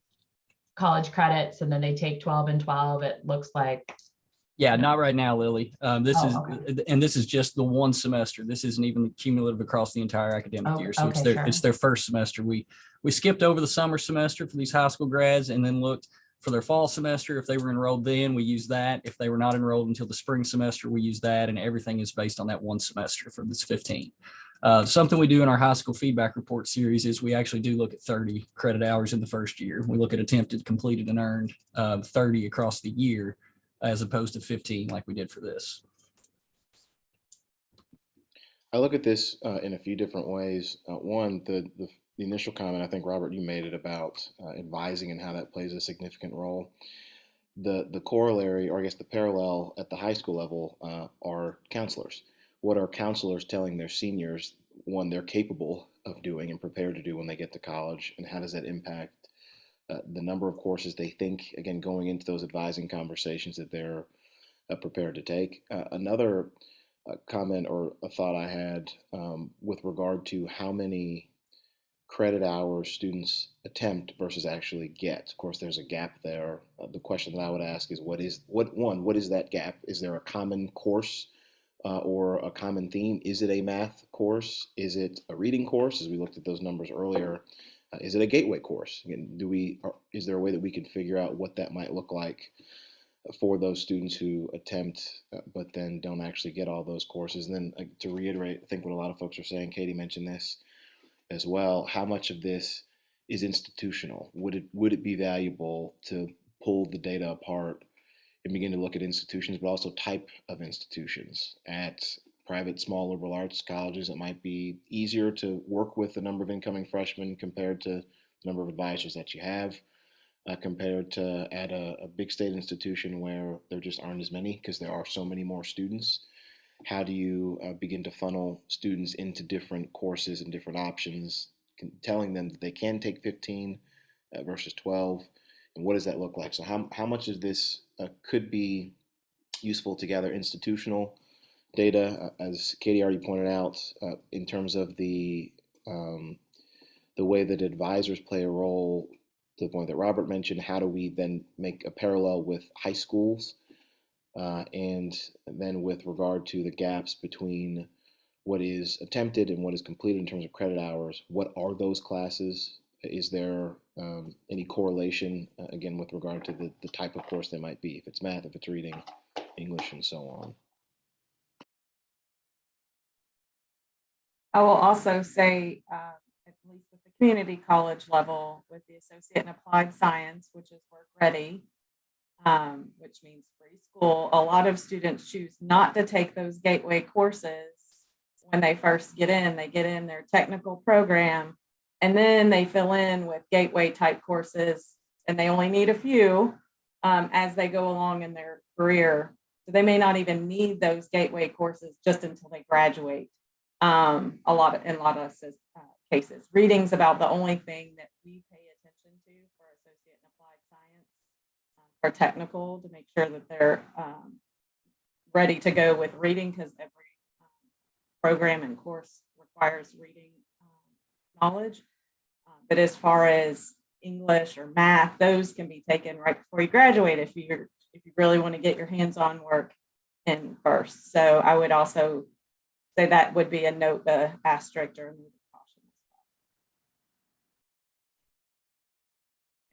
college credits and then they take 12 and 12, it looks like. Yeah, not right now, Lily. This is just the one semester. This isn't even cumulative across the entire academic year. So it's their first semester. We skipped over the summer semester for these high school grads and then looked for their fall semester. If they were enrolled then, we use that. If they were not enrolled until the spring semester, we use that. And everything is based on that one semester for this 15. Something we do in our high school feedback report series is we actually do look at 30 credit hours in the first year. We look at attempted, completed, and earned 30 across the year, as opposed to 15 like we did for this. I look at this in a few different ways. One, the initial comment, I think, Robert, you made it about advising and how that plays a significant role. The corollary, or I guess the parallel at the high school level, are counselors. What are counselors telling their seniors, one, they're capable of doing and prepared to do when they get to college, and how does that impact the number of courses they think, again, going into those advising conversations that they're prepared to take. Another comment or a thought I had with regard to how many credit hours students attempt versus actually get. Of course, there's a gap there. The question that I would ask is, what is that gap? Is there a common course or a common theme? Is it a math course? Is it a reading course, as we looked at those numbers earlier? Is it a gateway course? Again, is there a way that we can figure out what that might look like for those students who attempt but then don't actually get all those courses? And then to reiterate, I think what a lot of folks are saying, Katie mentioned this as well, how much of this is institutional? Would it be valuable to pull the data apart and begin to look at institutions, but also type of institutions? At private, small liberal arts colleges, it might be easier to work with the number of incoming freshmen compared to the number of advisors that you have, compared to at a big state institution where there just aren't as many because there are so many more students. How do you begin to funnel students into different courses and different options, telling them that they can take 15 versus 12? And what does that look like? So how much of this could be useful to gather institutional data, as Katie already pointed out, in terms of the way that advisors play a role, to the point that Robert mentioned? How do we then make a parallel with high schools? And then with regard to the gaps between what is attempted and what is completed in terms of credit hours, what are those classes? Is there any correlation, again, with regard to the type of course they might be, if it's math, if it's reading, English, and so on? I will also say, at least with the community college level, with the Associate in Applied Science, which is Work Ready, which means free school, a lot of students choose not to take those gateway courses when they first get in. They get in their technical program, and then they fill in with gateway type courses, and they only need a few as they go along in their career. So they may not even need those gateway courses just until they graduate. In a lot of cases, reading's about the only thing that we pay attention to for Associate in Applied Science, for technical, to make sure that they're ready to go with reading, because every program and course requires reading knowledge. But as far as English or math, those can be taken right before you graduate if you really want to get your hands-on work in first. So I would also say that would be a note, asterisk, or a note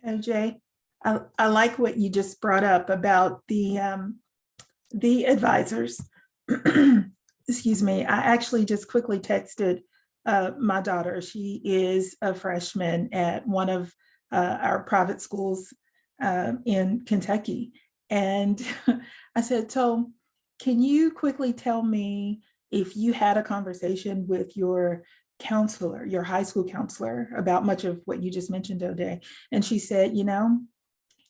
of caution. MJ, I like what you just brought up about the advisors. Excuse me. I actually just quickly texted my daughter. She is a freshman at one of our private schools in Kentucky. And I said, so can you quickly tell me if you had a conversation with your counselor, your high school counselor, about much of what you just mentioned, O'Day? And she said,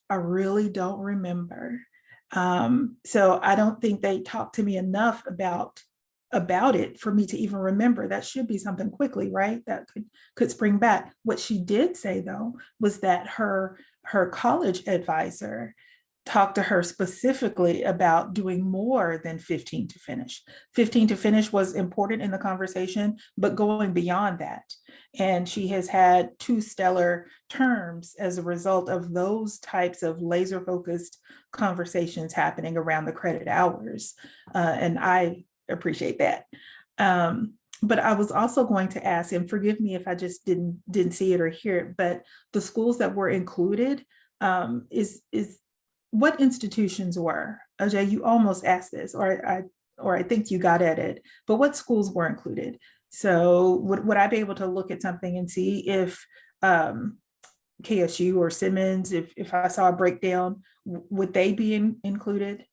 I really don't remember. So I don't think they talked to me enough about it for me to even remember. That should be something quickly, right? That could spring back. What she did say, though, was that her her college advisor talked to her specifically about doing more than 15 to finish. 15 to finish was important in the conversation, but going beyond that. And she has had 2 stellar terms as a result of those types of laser focused conversations happening around the credit hours. And I appreciate that. But I was also going to ask, and forgive me if I just didn't see it or hear it, but the schools that were included, is what institutions were? Ajay, you almost asked this, or I think you got at it, but what schools were included? So would I be able to look at something and see if KSU or Simmons, if I saw a breakdown, would they be included?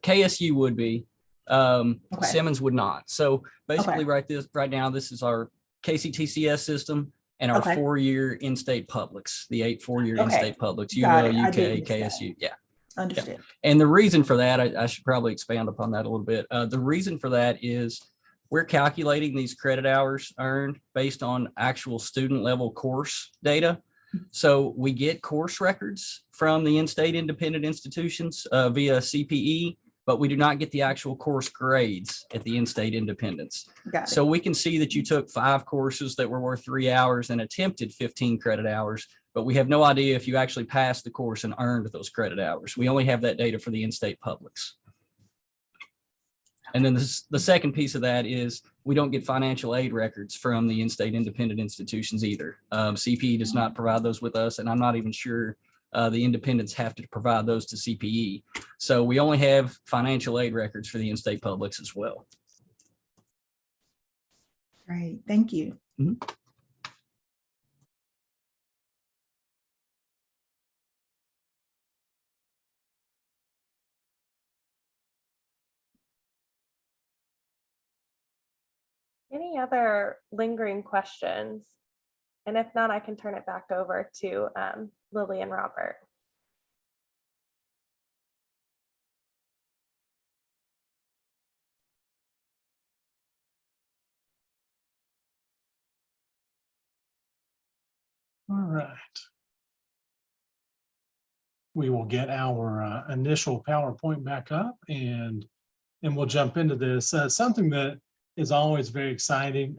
KSU would be, Okay. Simmons would not. So basically Okay. right now, this is our KCTCS system and our Okay. 4-year in-state publics, the 8 4-year Okay. in-state publics, Got UO, it. I UK, did miss that. KSU. Yeah. Understood. And the reason for that, I should probably expand upon that a little bit. The reason for that is we're calculating these credit hours earned based on actual student level course data. So we get course records from the in-state independent institutions via CPE, but we do not get the actual course grades at the in-state independents. Got it. So we can see that you took 5 courses that were worth 3 hours and attempted 15 credit hours, but we have no idea if you actually passed the course and earned those credit hours. We only have that data for the in-state publics. And then the second piece of that is we don't get financial aid records from the in-state independent institutions either. CPE does not provide those with us, and I'm not even sure the independents have to provide those to CPE. So we only have financial aid records for the in-state publics as well. Great, thank you. Mhm. Any other lingering questions? And if not, I can turn it back over to Lily and Robert. All right. We will get our initial PowerPoint back up and we'll jump into this. Something that is always very exciting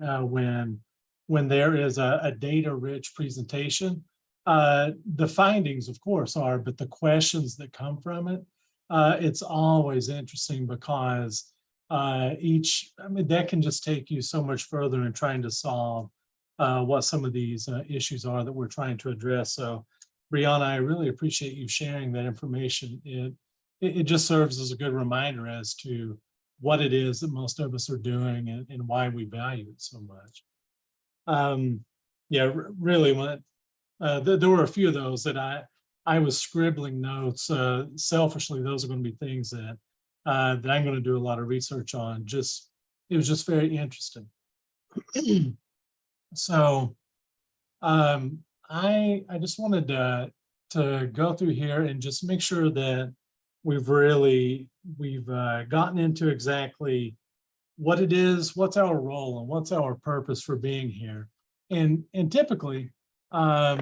when there is a data-rich presentation. The findings, of course, are, but the questions that come from it, it's always interesting because that can just take you so much further in trying to solve what some of these issues are that we're trying to address. So, Brianna, I really appreciate you sharing that information. It just serves as a good reminder as to what it is that most of us are doing and why we value it so much. Yeah, really, there were a few of those that I was scribbling notes. Selfishly, those are going to be things that I'm going to do a lot of research on. It was just very interesting. So I just wanted to go through here and just make sure that we've gotten into exactly what it is, what's our role, and what's our purpose for being here. And typically, I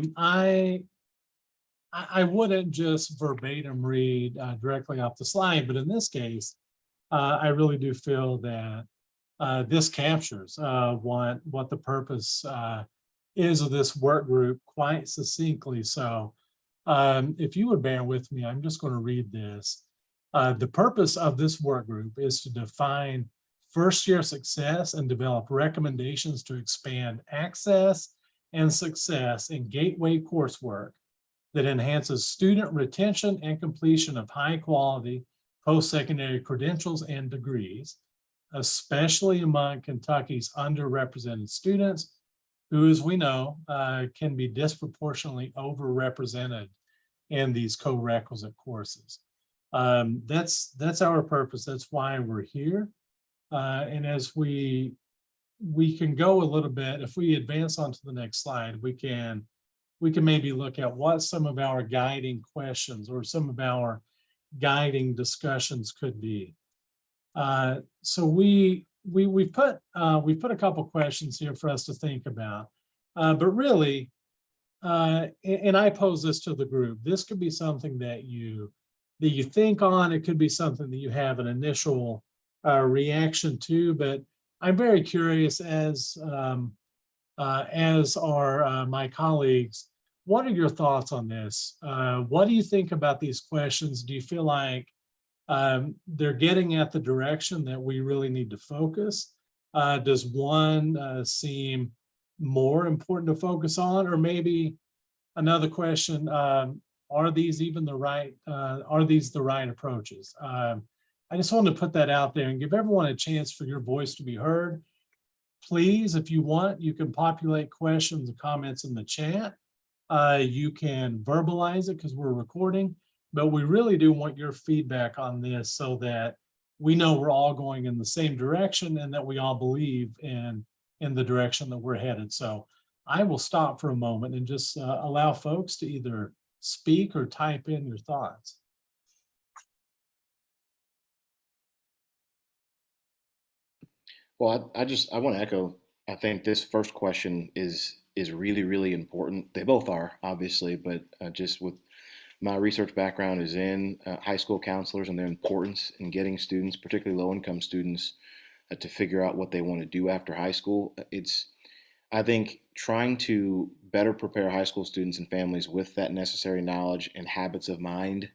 wouldn't just verbatim read directly off the slide, but in this case, I really do feel that this captures what the purpose is of this work group quite succinctly. So if you would bear with me, I'm just going to read this. The purpose of this work group is to define first-year success and develop recommendations to expand access and success in gateway coursework that enhances student retention and completion of high-quality post-secondary credentials and degrees, especially among Kentucky's underrepresented students, who, as we know, can be disproportionately overrepresented in these co-requisite courses. That's our purpose. That's why we're here. And as we can go a little bit, if we advance onto the next slide, we can maybe look at what some of our guiding questions or some of our guiding discussions could be. So we've put a couple questions here for us to think about, but really and I pose this to the group, this could be something that you think on, it could be something that you have an initial reaction to, but I'm very curious, as are my colleagues, what are your thoughts on this? What do you think about these questions? Do you feel like they're getting at the direction that we really need to focus? Does one seem more important to focus on? Or maybe another question, are these even the right, are these the right approaches? I just wanted to put that out there and give everyone a chance for your voice to be heard. Please, if you want, you can populate questions and comments in the chat. You can verbalize it because we're recording, but we really do want your feedback on this so that we know we're all going in the same direction and that we all believe in the direction that we're headed. So I will stop for a moment and just allow folks to either speak or type in your thoughts. Well, I want to echo, I think this first question is really, really important. They both are, obviously, but just with my research background is in high school counselors and their importance in getting students, particularly low-income students, to figure out what they want to do after high school. I think trying to better prepare high school students and families with that necessary knowledge and habits of mind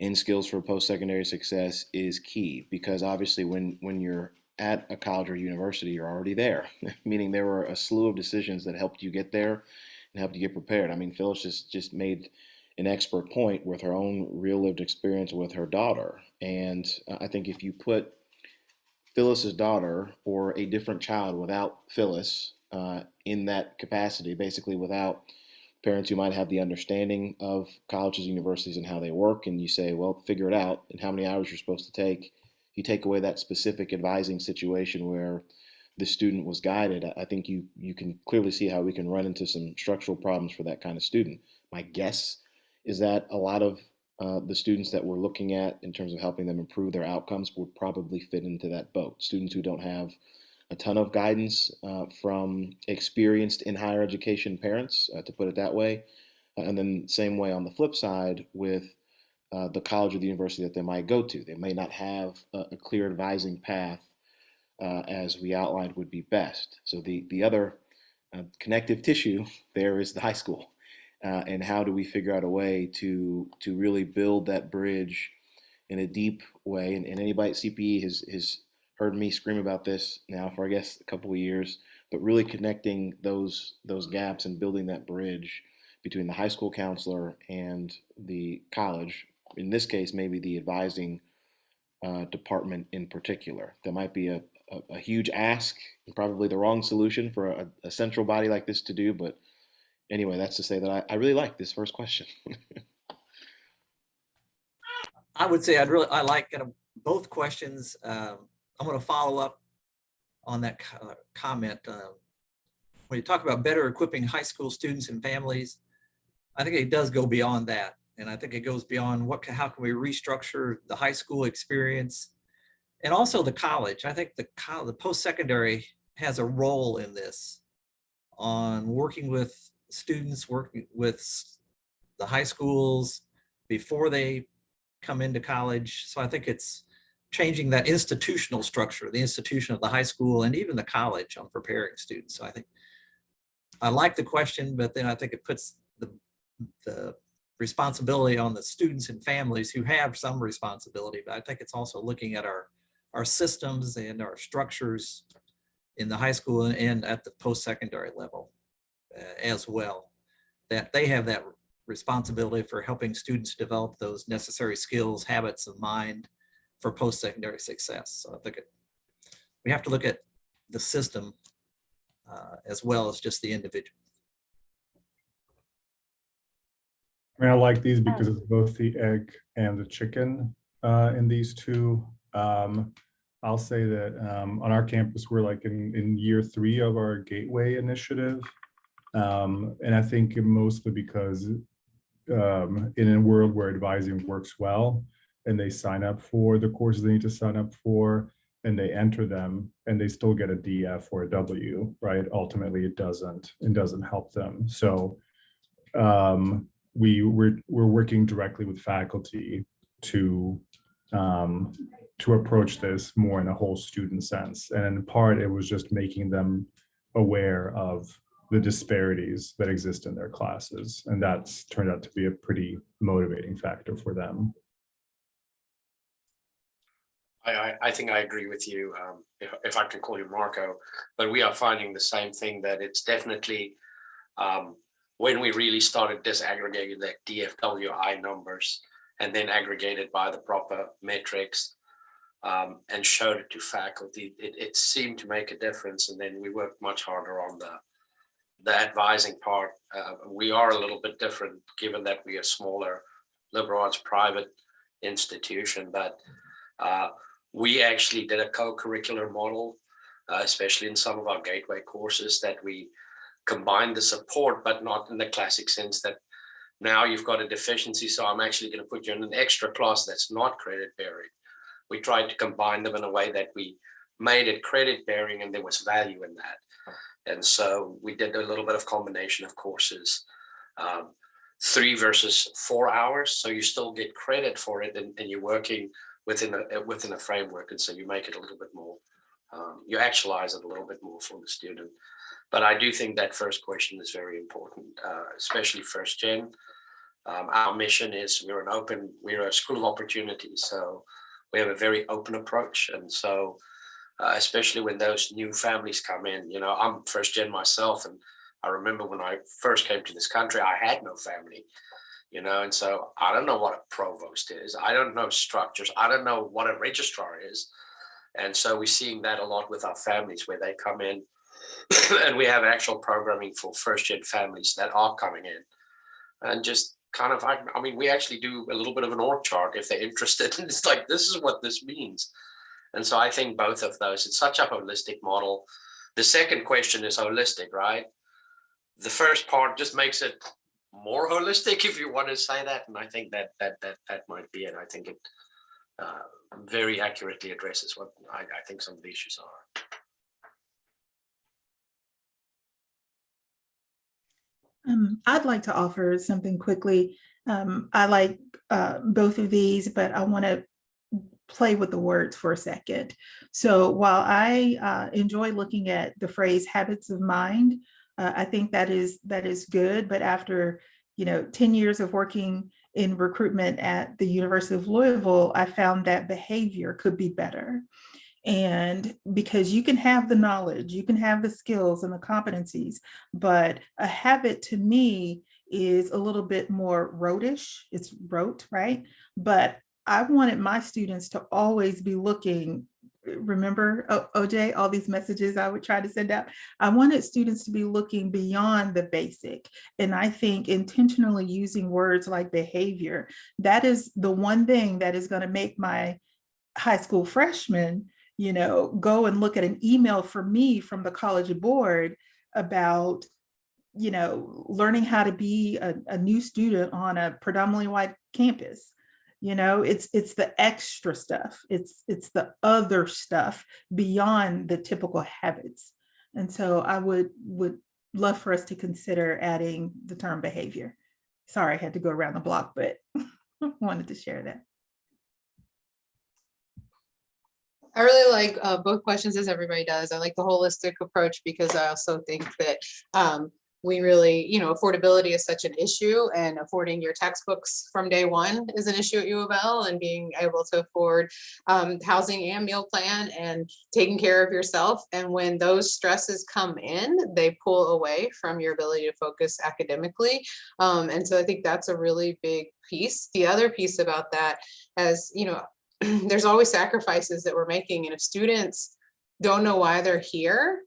and skills for post-secondary success is key, because obviously when you're at a college or university, you're already there, meaning there were a slew of decisions that helped you get there and helped you get prepared. I mean, Phyllis just made an expert point with her own real lived experience with her daughter. And I think if you put Phyllis's daughter or a different child without Phyllis in that capacity, basically without parents who might have the understanding of colleges, universities, and how they work, and you say, well, figure it out and how many hours you're supposed to take, you take away that specific advising situation where the student was guided. I think you can clearly see how we can run into some structural problems for that kind of student. My guess is that a lot of the students that we're looking at in terms of helping them improve their outcomes would probably fit into that boat. Students who don't have a ton of guidance from experienced in higher education parents, to put it that way. And then same way on the flip side with the college or the university that they might go to. They may not have a clear advising path as we outlined would be best. So the other connective tissue there is the high school. And how do we figure out a way to really build that bridge in a deep way? And anybody at CPE has heard me scream about this now for, I guess, a couple of years, but really connecting those gaps and building that bridge between the high school counselor and the college. In this case, maybe the advising department in particular. That might be a huge ask and probably the wrong solution for a central body like this to do, but anyway, that's to say that I really like this first question. I would say I like kind of both questions. I'm going to follow up on that comment. When you talk about better equipping high school students and families, I think it does go beyond that. And I think it goes beyond how can we restructure the high school experience and also the college. I think the post-secondary has a role in this on working with students, working with the high schools before they come into college. So I think it's changing that institutional structure, the institution of the high school and even the college on preparing students. So I think I like the question, but then I think it puts the responsibility on the students and families who have some responsibility. But I think it's also looking at our systems and our structures in the high school and at the post-secondary level as well, that they have that responsibility for helping students develop those necessary skills, habits of mind for post-secondary success. So I think we have to look at the system as well as just the individual. I mean, I like these because it's both the egg and the chicken in these two. I'll say that on our campus, we're like in year 3 of our Gateway initiative. And I think mostly because in a world where advising works well and they sign up for the courses they need to sign up for and they enter them and they still get a DF or a W, right? Ultimately, it doesn't help them. So we're working directly with faculty to approach this more in a whole student sense. And in part, it was just making them aware of the disparities that exist in their classes. And that's turned out to be a pretty motivating factor for them. I think I agree with you, if I can call you Marco, but we are finding the same thing, that it's definitely when we really started disaggregating the DFWI numbers and then aggregated by the proper metrics and showed it to faculty, it seemed to make a difference. And then we worked much harder on the advising part. We are a little bit different given that we are smaller liberal arts private institution, but we actually did a co-curricular model, especially in some of our gateway courses, that we combined the support, but not in the classic sense that now you've got a deficiency, so I'm actually going to put you in an extra class that's not credit bearing. We tried to combine them in a way that we made it credit bearing and there was value in that. And so we did a little bit of combination of courses, 3 versus 4 hours. So you still get credit for it, and you're working within a framework. And so you make it a little bit more, you actualize it a little bit more for the student. But I do think that first question is very important, especially first gen. Our mission is we're a school of opportunity. So we have a very open approach. And so especially when those new families come in, I'm first gen myself. And I remember when I first came to this country, I had no family, and so I don't know what a provost is. I don't know structures. I don't know what a registrar is. And so we're seeing that a lot with our families where they come in and we have actual programming for first gen families that are coming in. And just kind of, we actually do a little bit of an org chart if they're interested. And it's like, this is what this means. And so I think both of those, it's such a holistic model. The second question is holistic, right? The first part just makes it more holistic, if you want to say that. And I think that might be it. I think it very accurately addresses what I think some of the issues are. I'd like to offer something quickly. I like both of these, but I want to play with the words for a second. So while I enjoy looking at the phrase habits of mind, I think that is good. But after 10 years of working in recruitment at the University of Louisville, I found that behavior could be better. And because you can have the knowledge, you can have the skills and the competencies, but a habit to me is a little bit more rote-ish. It's rote, right? But I wanted my students to always be looking. Remember, OJ, all these messages I would try to send out. I wanted students to be looking beyond the basic. And I think intentionally using words like behavior, that is the one thing that is going to make my high school freshmen, go and look at an email from me from the college board about, learning how to be a new student on a predominantly white campus. It's the extra stuff. It's the other stuff beyond the typical habits. And so I would love for us to consider adding the term behavior. Sorry, I had to go around the block, but wanted to share that. I really like both questions, as everybody does. I like the holistic approach because I also think that we really, affordability is such an issue, and affording your textbooks from day one is an issue at U of L, and being able to afford housing and meal plan and taking care of yourself. And when those stresses come in, they pull away from your ability to focus academically. And so I think that's a really big piece. The other piece about that, as there's always sacrifices that we're making. And if students don't know why they're here,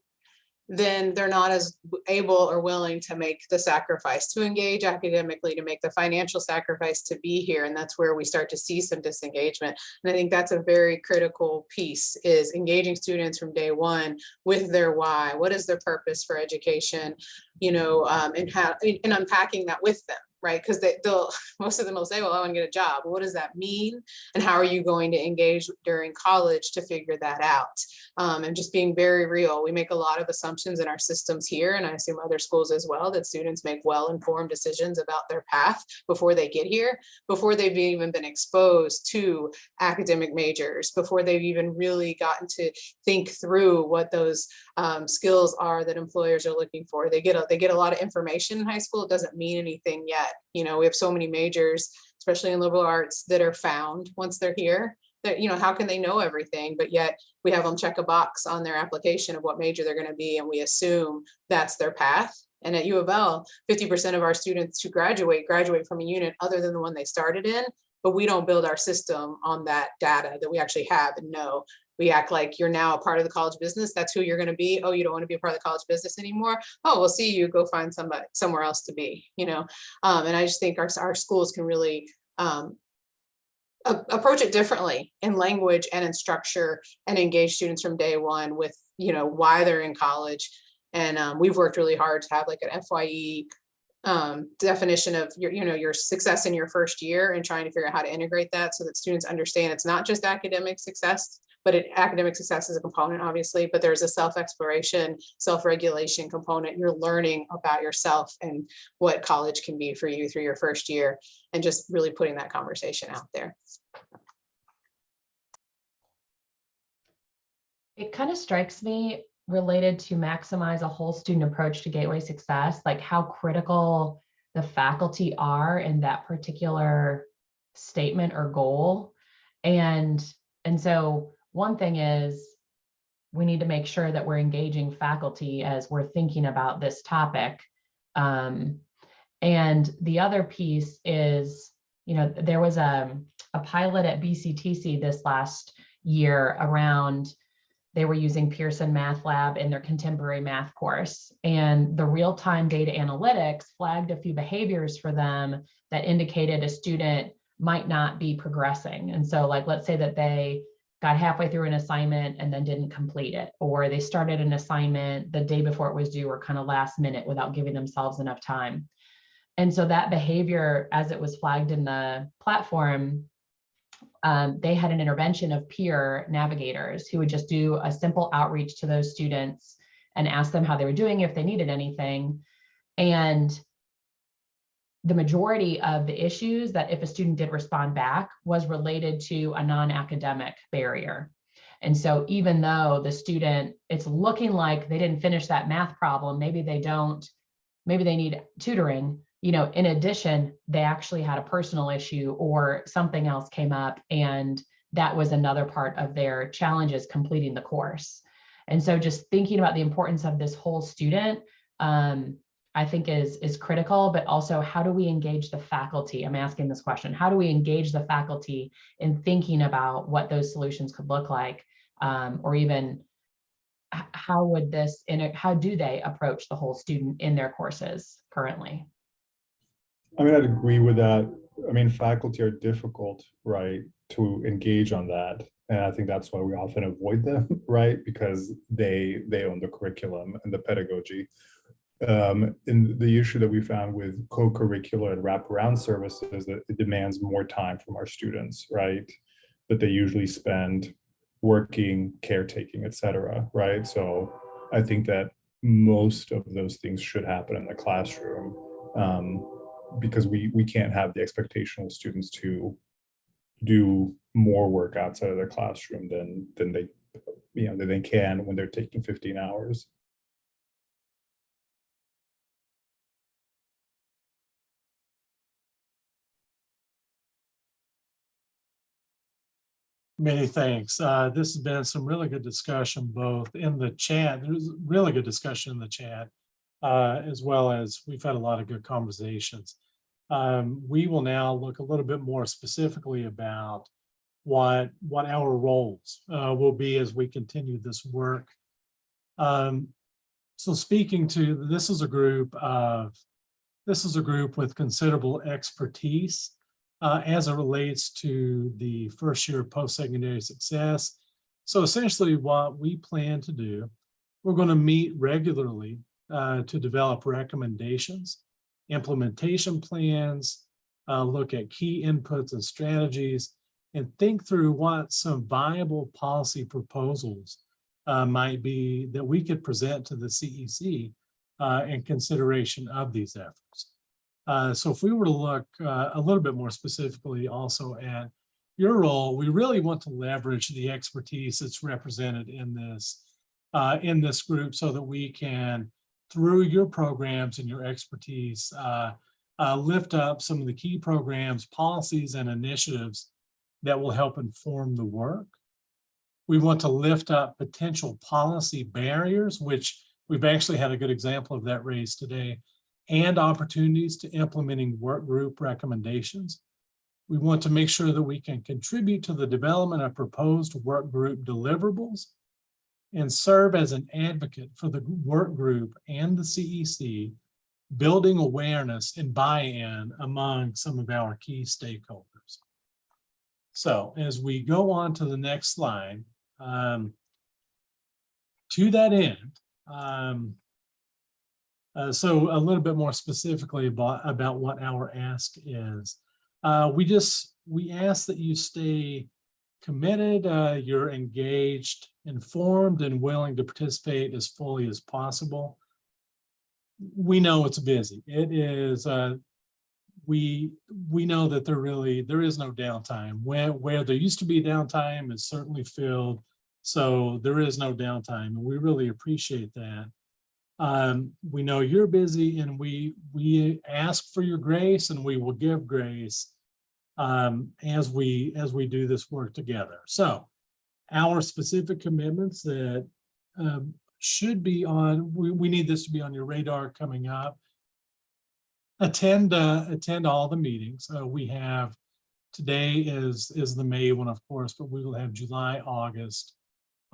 then they're not as able or willing to make the sacrifice to engage academically, to make the financial sacrifice to be here. And that's where we start to see some disengagement. And I think that's a very critical piece, is engaging students from day one with their why. What is their purpose for education? And unpacking that with them. right? Because they'll, most of them will say, well, I want to get a job. What does that mean? And how are you going to engage during college to figure that out? And just being very real. We make a lot of assumptions in our systems here, and I assume other schools as well, that students make well-informed decisions about their path before they get here, before they've even been exposed to academic majors, before they've even really gotten to think through what those skills are that employers are looking for. They get a lot of information in high school. It doesn't mean anything yet. You know, we have so many majors, especially in liberal arts, that are found once they're here. That, you know, how can they know everything? But yet we have them check a box on their application of what major they're going to be, and we assume that's their path. And at U of L, 50% of our students who graduate from a unit other than the one they started in, but we don't build our system on that data that we actually have and know. We act like you're now a part of the college business. That's who you're going to be. Oh, you don't want to be a part of the college business anymore. Oh, we'll see you go find somebody somewhere else to be, you know? And I just think our schools can really approach it differently in language and in structure, and engage students from day one with, you know, why they're in college. And we've worked really hard to have like an FYE definition of your success in your first year, and trying to figure out how to integrate that so that students understand it's not just academic success, but academic success is a component, obviously, but there's a self-exploration, self-regulation component. You're learning about yourself and what college can be for you through your first year, and just really putting that conversation out there. It kind of strikes me, related to maximize a whole student approach to Gateway success, like how critical the faculty are in that particular statement or goal. And so one thing is, we need to make sure that we're engaging faculty as we're thinking about this topic. And the other piece is, you know, there was a pilot at BCTC this last year around, they were using Pearson Math Lab in their contemporary math course, and the real-time data analytics flagged a few behaviors for them that indicated a student might not be progressing. And so, like, let's say that they got halfway through an assignment and then didn't complete it, or they started an assignment the day before it was due, or kind of last minute without giving themselves enough time. And so that behavior, as it was flagged in the platform, they had an intervention of peer navigators who would just do a simple outreach to those students and ask them how they were doing, if they needed anything. And the majority of the issues that, if a student did respond back, was related to a non-academic barrier. And so even though the student, it's looking like they didn't finish that math problem, maybe they need tutoring, you know, in addition, they actually had a personal issue or something else came up, and that was another part of their challenges completing the course. And so just thinking about the importance of this whole student, I think is critical, but also, how do we engage the faculty? I'm asking this question: how do we engage the faculty in thinking about what those solutions could look like? Or even how do they approach the whole student in their courses currently? I mean, I'd agree with that. I mean, faculty are difficult, right, to engage on that. And I think that's why we often avoid them, right? Because they own the curriculum and the pedagogy. And the issue that we found with co-curricular and wraparound services, that it demands more time from our students, right? That they usually spend working, caretaking, et cetera, right? So I think that most of those things should happen in the classroom, because we can't have the expectation of students to do more work outside of their classroom than they can when they're taking 15 hours. Many thanks. This has been some really good discussion, both in the chat. There's really good discussion in the chat, as well as we've had a lot of good conversations. We will now look a little bit more specifically about what our roles will be as we continue this work. So speaking to, this is a group with considerable expertise as it relates to the first year of post-secondary success. So essentially what we plan to do, we're going to meet regularly to develop recommendations implementation plans, look at key inputs and strategies, and think through what some viable policy proposals might be that we could present to the CEC in consideration of these efforts. So if we were to look a little bit more specifically also at your role, we really want to leverage the expertise that's represented in this group so that we can, through your programs and your expertise, lift up some of the key programs, policies, and initiatives that will help inform the work. We want to lift up potential policy barriers, which we've actually had a good example of that raised today, and opportunities to implementing work group recommendations. We want to make sure that we can contribute to the development of proposed work group deliverables and serve as an advocate for the work group and the CEC, building awareness and buy-in among some of our key stakeholders. So as we go on to the next slide, to that end, so a little bit more specifically about what our ask is. We ask that you stay committed, you're engaged, informed, and willing to participate as fully as possible. We know it's busy. It is, we know that there is no downtime. Where there used to be downtime is certainly filled. So there is no downtime, and we really appreciate that. We know you're busy, and we ask for your grace, and we will give grace as we do this work together. So our specific commitments that should be on, we need this to be on your radar coming up. Attend all the meetings. We have, today is the May one, of course, but we will have July, August,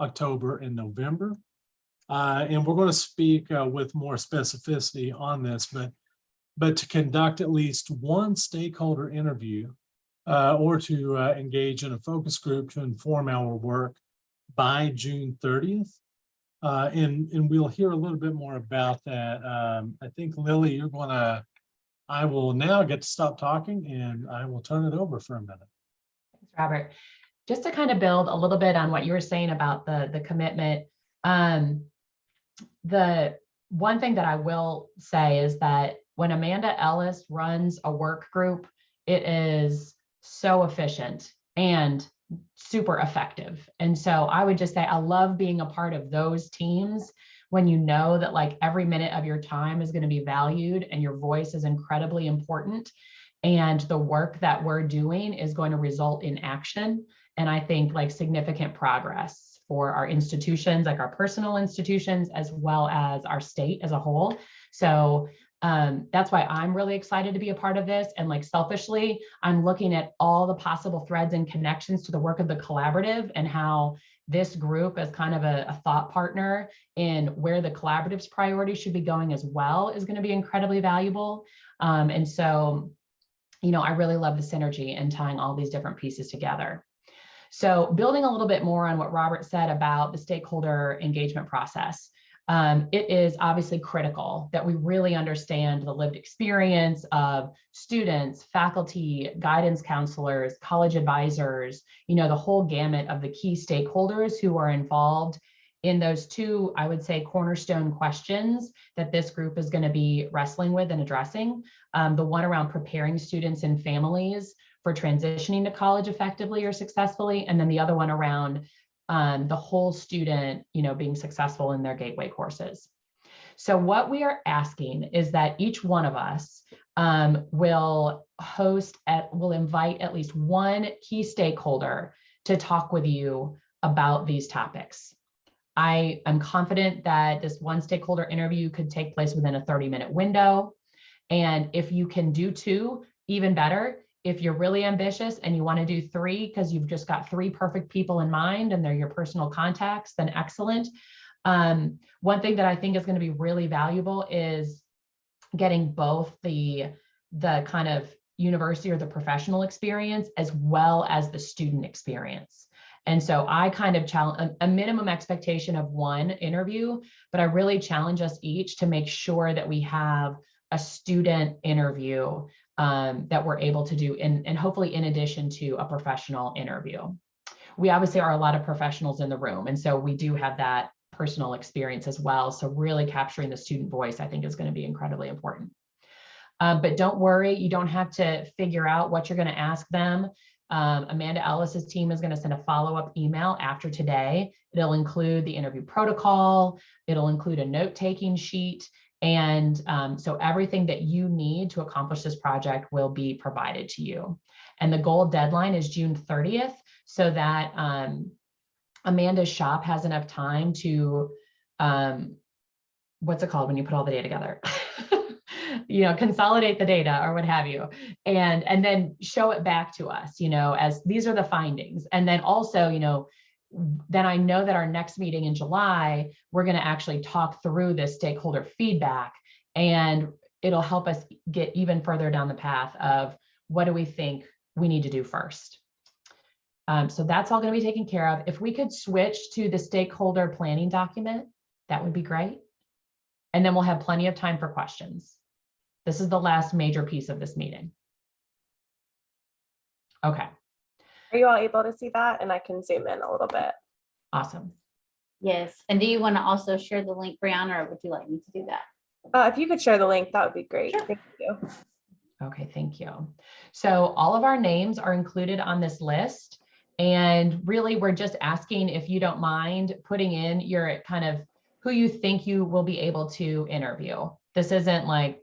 October, and November. And we're going to speak with more specificity on this, but to conduct at least one stakeholder interview or to engage in a focus group to inform our work by June 30th. And we'll hear a little bit more about that. I think, Lily, I will now get to stop talking, and I will turn it over for a minute. Thanks, Robert. Just to kind of build a little bit on what you were saying about the commitment, the one thing that I will say is that when Amanda Ellis runs a work group, it is so efficient and super effective. And so I would just say I love being a part of those teams when you know that like every minute of your time is going to be valued and your voice is incredibly important, and the work that we're doing is going to result in action. And I think like significant progress for our institutions, like our personal institutions, as well as our state as a whole. So that's why I'm really excited to be a part of this. And like selfishly, I'm looking at all the possible threads and connections to the work of the collaborative and how this group as kind of a thought partner in where the collaborative's priorities should be going as well is going to be incredibly valuable. And so, you know, I really love the synergy and tying all these different pieces together. So building a little bit more on what Robert said about the stakeholder engagement process, it is obviously critical that we really understand the lived experience of students, faculty, guidance counselors, college advisors, you know, the whole gamut of the key stakeholders who are involved in those two, I would say, cornerstone questions that this group is going to be wrestling with and addressing. The one around preparing students and families for transitioning to college effectively or successfully, and then the other one around the whole student, you know, being successful in their gateway courses. So what we are asking is that each one of us will invite at least one key stakeholder to talk with you about these topics. I am confident that this one stakeholder interview could take place within a 30-minute window. And if you can do two, even better. If you're really ambitious and you want to do three because you've just got three perfect people in mind and they're your personal contacts, then excellent. One thing that I think is going to be really valuable is getting both the kind of university or the professional experience as well as the student experience. And so I kind of challenge a minimum expectation of one interview, but I really challenge us each to make sure that we have a student interview that we're able to do, and hopefully in addition to a professional interview. We obviously are a lot of professionals in the room, and so we do have that personal experience as well. So really capturing the student voice, I think, is going to be incredibly important. But don't worry, you don't have to figure out what you're going to ask them. Amanda Ellis's team is going to send a follow-up email after today. It'll include the interview protocol. It'll include a note-taking sheet. And so everything that you need to accomplish this project will be provided to you. And the goal deadline is June 30th, so that Amanda's shop has enough time to, what's it called when you put all the data together? Consolidate the data or what have you, and then show it back to us, as these are the findings. And then also, then I know that our next meeting in July, we're going to actually talk through this stakeholder feedback, and it'll help us get even further down the path of what do we think we need to do first. So that's all going to be taken care of. If we could switch to the stakeholder planning document, that would be great. And then we'll have plenty of time for questions. This is the last major piece of this meeting. Okay. Are you all able to see that? And I can zoom in a little bit. Awesome. Yes. And do you want to also share the link, Brianna, or would you like me to do that? If you could share the link, that would be great. Sure. Thank you. Okay, thank you. So all of our names are included on this list. And really, we're just asking if you don't mind putting in your kind of who you think you will be able to interview. This isn't like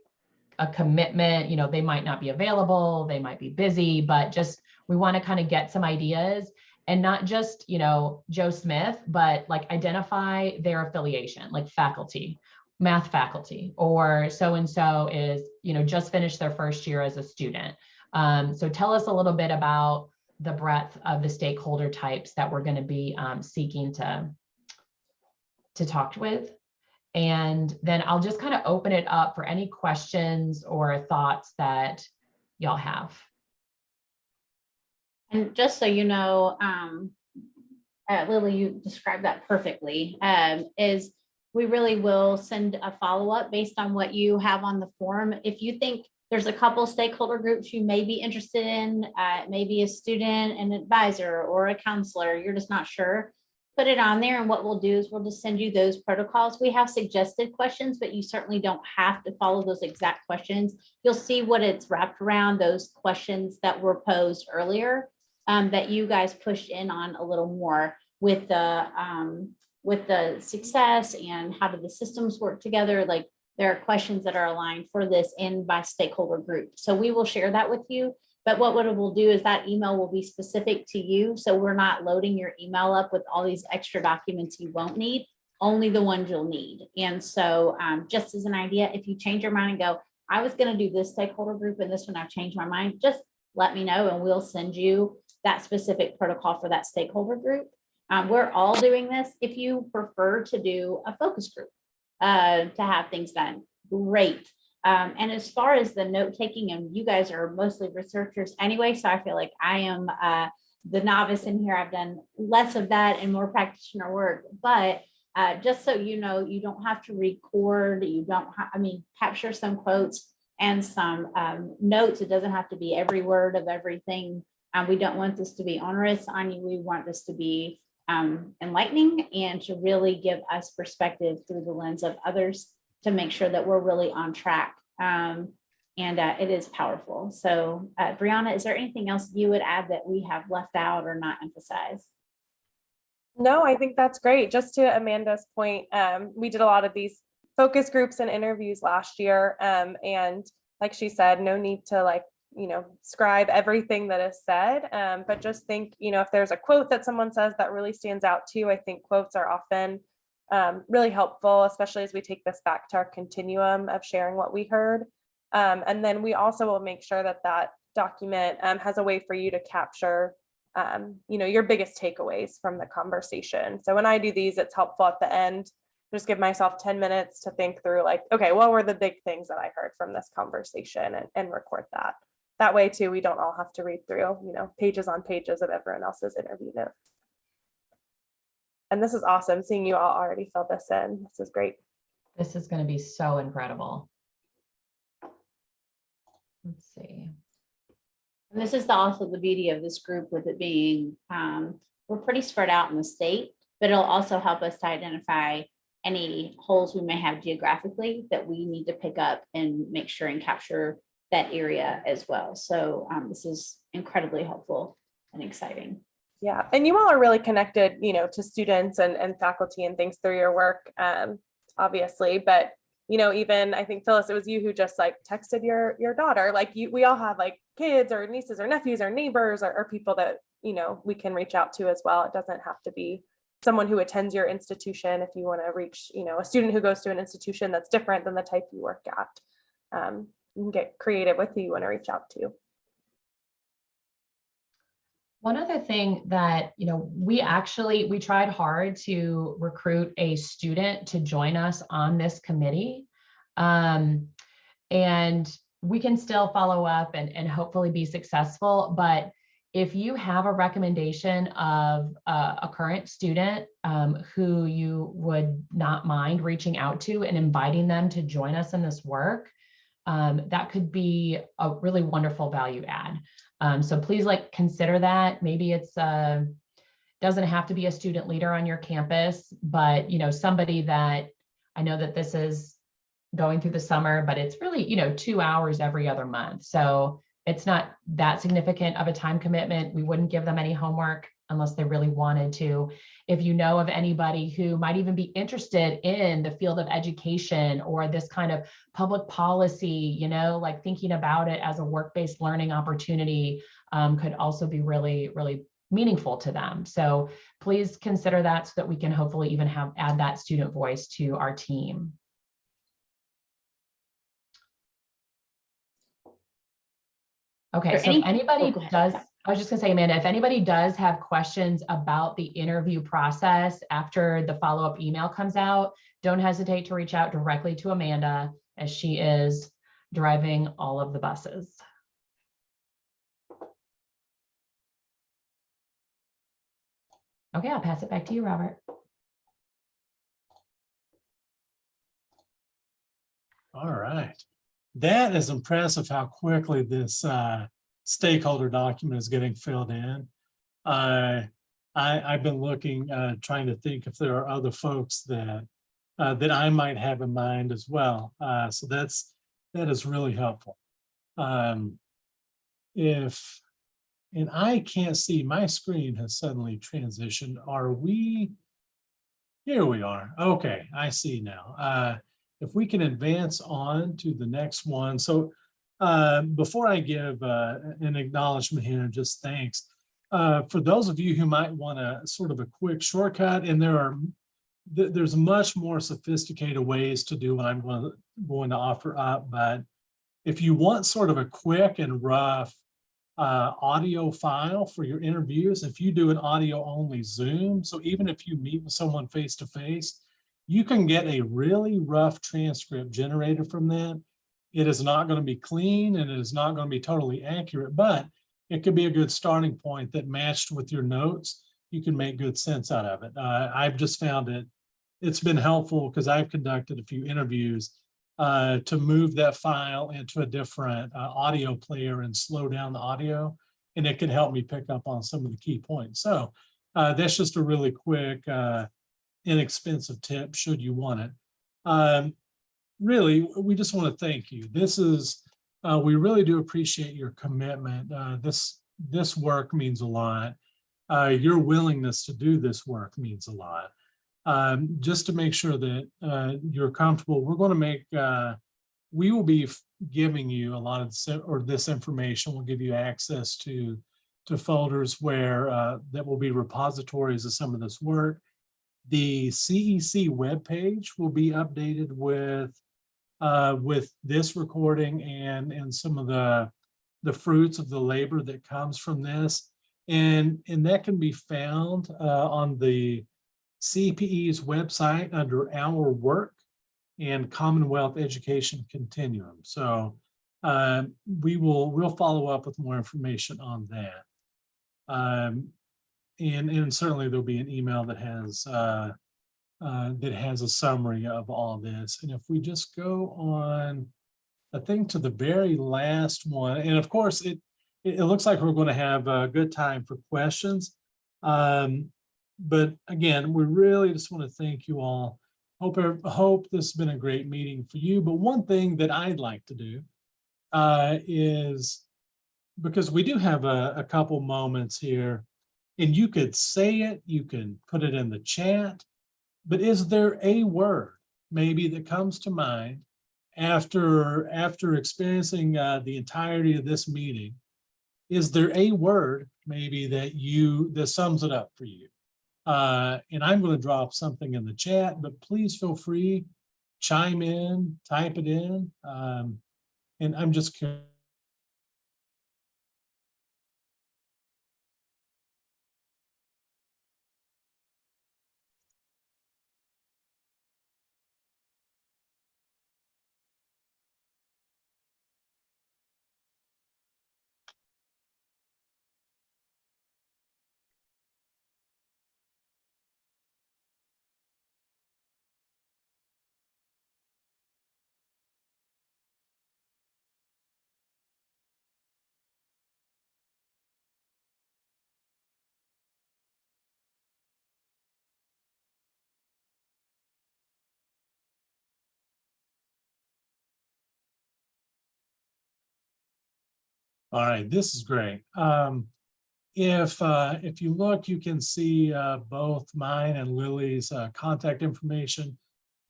a commitment, they might not be available, they might be busy, but just we want to kind of get some ideas, and not just, Joe Smith, but like identify their affiliation, like faculty, math faculty, or so-and-so is, just finished their first year as a student. So tell us a little bit about the breadth of the stakeholder types that we're going to be seeking to talk with. And then I'll just kind of open it up for any questions or thoughts that y'all have. And just so you know, Lily, you described that perfectly, is we really will send a follow-up based on what you have on the form. If you think there's a couple stakeholder groups you may be interested in, maybe a student, an advisor, or a counselor, you're just not sure, put it on there. And what we'll do is we'll just send you those protocols. We have suggested questions, but you certainly don't have to follow those exact questions. You'll see what it's wrapped around, those questions that were posed earlier, that you guys pushed in on a little more with the success and how do the systems work together. Like, there are questions that are aligned for this and by stakeholder group. So we will share that with you. But what we'll do is that email will be specific to you. So we're not loading your email up with all these extra documents you won't need, only the ones you'll need. And so just as an idea, if you change your mind and go, I was going to do this stakeholder group and this one I've changed my mind, just let me know and we'll send you that specific protocol for that stakeholder group. We're all doing this. If you prefer to do a focus group to have things done, great. And as far as the note taking, and you guys are mostly researchers anyway, so I feel like I am the novice in here. I've done less of that and more practitioner work, but just so you know, you don't have to record, you don't capture some quotes and some notes. It doesn't have to be every word of everything. We don't want this to be onerous on you. We want this to be enlightening and to really give us perspective through the lens of others, to make sure that we're really on track. And it is powerful. So Brianna, is there anything else you would add that we have left out or not emphasized? No, I think that's great. Just to Amanda's point, we did a lot of these focus groups and interviews last year. And like she said, no need to scribe everything that is said, but just think, if there's a quote that someone says that really stands out to you, I think quotes are often really helpful, especially as we take this back to our continuum of sharing what we heard. And then we also will make sure that that document has a way for you to capture, your biggest takeaways from the conversation. So when I do these, it's helpful at the end, just give myself 10 minutes to think through okay, what were the big things that I heard from this conversation, and record that. That way too, we don't all have to read through, pages on pages of everyone else's interview notes. And this is awesome, seeing you all already fill this in. This is great. This is going to be so incredible. Let's see. And this is also the beauty of this group with it being, we're pretty spread out in the state, but it'll also help us to identify any holes we may have geographically that we need to pick up and make sure and capture that area as well. So this is incredibly helpful and exciting. Yeah, and you all are really connected, you know, to students and faculty and things through your work, obviously. But you know, even I think Phyllis, it was you who just like texted your daughter. Like we all have like kids or nieces or nephews or neighbors or people that, you know, we can reach out to as well. It doesn't have to be someone who attends your institution. If you want to reach, you know, a student who goes to an institution that's different than the type you work at, you can get creative with who you want to reach out to. One other thing that, you know, we tried hard to recruit a student to join us on this committee. And we can still follow up and hopefully be successful. But if you have a recommendation of a current student who you would not mind reaching out to and inviting them to join us in this work, that could be a really wonderful value add. So please consider that. Maybe it's doesn't have to be a student leader on your campus, but you know, somebody that I know that this is going through the summer, but it's really, you know, 2 hours every other month. So it's not that significant of a time commitment. We wouldn't give them any homework unless they really wanted to. If you know of anybody who might even be interested in the field of education or this kind of public policy, you know, like thinking about it as a work-based learning opportunity could also be really, really meaningful to them. So please consider that so that we can hopefully even add that student voice to our team. Okay, so if anybody does, I was just gonna say, Amanda, if anybody does have questions about the interview process after the follow-up email comes out, don't hesitate to reach out directly to Amanda as she is driving all of the buses. Okay, I'll pass it back to you, Robert. All right. That is impressive how quickly this stakeholder document is getting filled in. I've been looking, trying to think if there are other folks that I might have in mind as well. So that is really helpful. And I can't see, my screen has suddenly transitioned. Are we? Here we are. Okay, I see now. If we can advance on to the next one. So before I give an acknowledgement here and just thanks, for those of you who might want a sort of a quick shortcut, and there's much more sophisticated ways to do what I'm going to offer up, but if you want sort of a quick and rough audio file for your interviews, if you do an audio only Zoom, so even if you meet with someone face to face, you can get a really rough transcript generated from that. It is not going to be clean and it is not going to be totally accurate, but it could be a good starting point that matched with your notes. You can make good sense out of it. I've just found it's been helpful because I've conducted a few interviews to move that file into a different audio player and slow down the audio, and it can help me pick up on some of the key points. So that's just a really quick, inexpensive tip should you want it. Really, we just want to thank you. This is, we really do appreciate your commitment. This work means a lot. Your willingness to do this work means a lot. Just to make sure that you're comfortable, we're going to make, we will be giving you a lot of this information. We'll give you access to folders where that will be repositories of some of this work. The CEC webpage will be updated with this recording and some of the fruits of the labor that comes from this, and that can be found on the CPE's website under Our Work and Commonwealth Education Continuum. So we'll follow up with more information on that. And certainly there'll be an email that has a summary of all this. And if we just go on I think to the very last one, and of course, it looks like we're going to have a good time for questions. But again, we really just want to thank you all. Hope this has been a great meeting for you. But one thing that I'd like to do is, because we do have a couple moments here, and you could say it, you can put it in the chat, but is there a word maybe that comes to mind after experiencing the entirety of this meeting? Is there a word maybe that sums it up for you? And I'm going to drop something in the chat, but please feel free, chime in, type it in. And I'm just curious. All right, this is great. If you look, you can see both mine and Lily's contact information.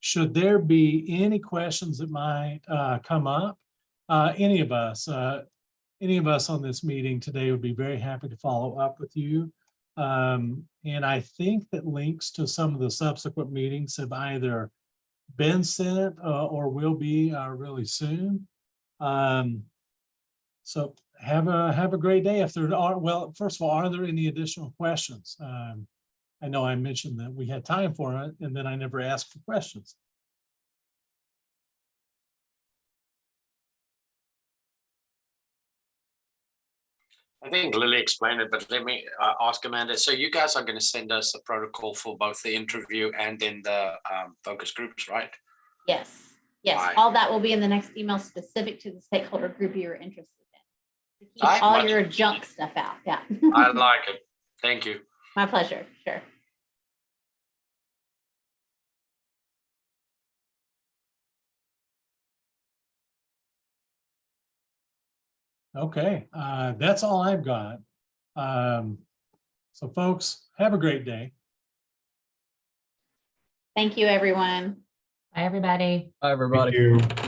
Should there be any questions that might come up, any of us on this meeting today would be very happy to follow up with you. And I think that links to some of the subsequent meetings have either been sent or will be really soon. So have a great day. If there are, well, first of all, are there any additional questions? I know I mentioned that we had time for it, and then I never asked for questions. I think Lily explained it, but let me ask Amanda. So you guys are going to send us a protocol for both the interview and then the focus groups, right? Yes, yes, Right. all that will be in the next email specific to the stakeholder group you're interested in. To keep I all much your junk stuff out, yeah. I like it. Thank you. My pleasure, sure. Okay, that's all I've got. So folks, have a great day. Thank you, everyone. Bye, everybody. Hi, everybody. Thank you.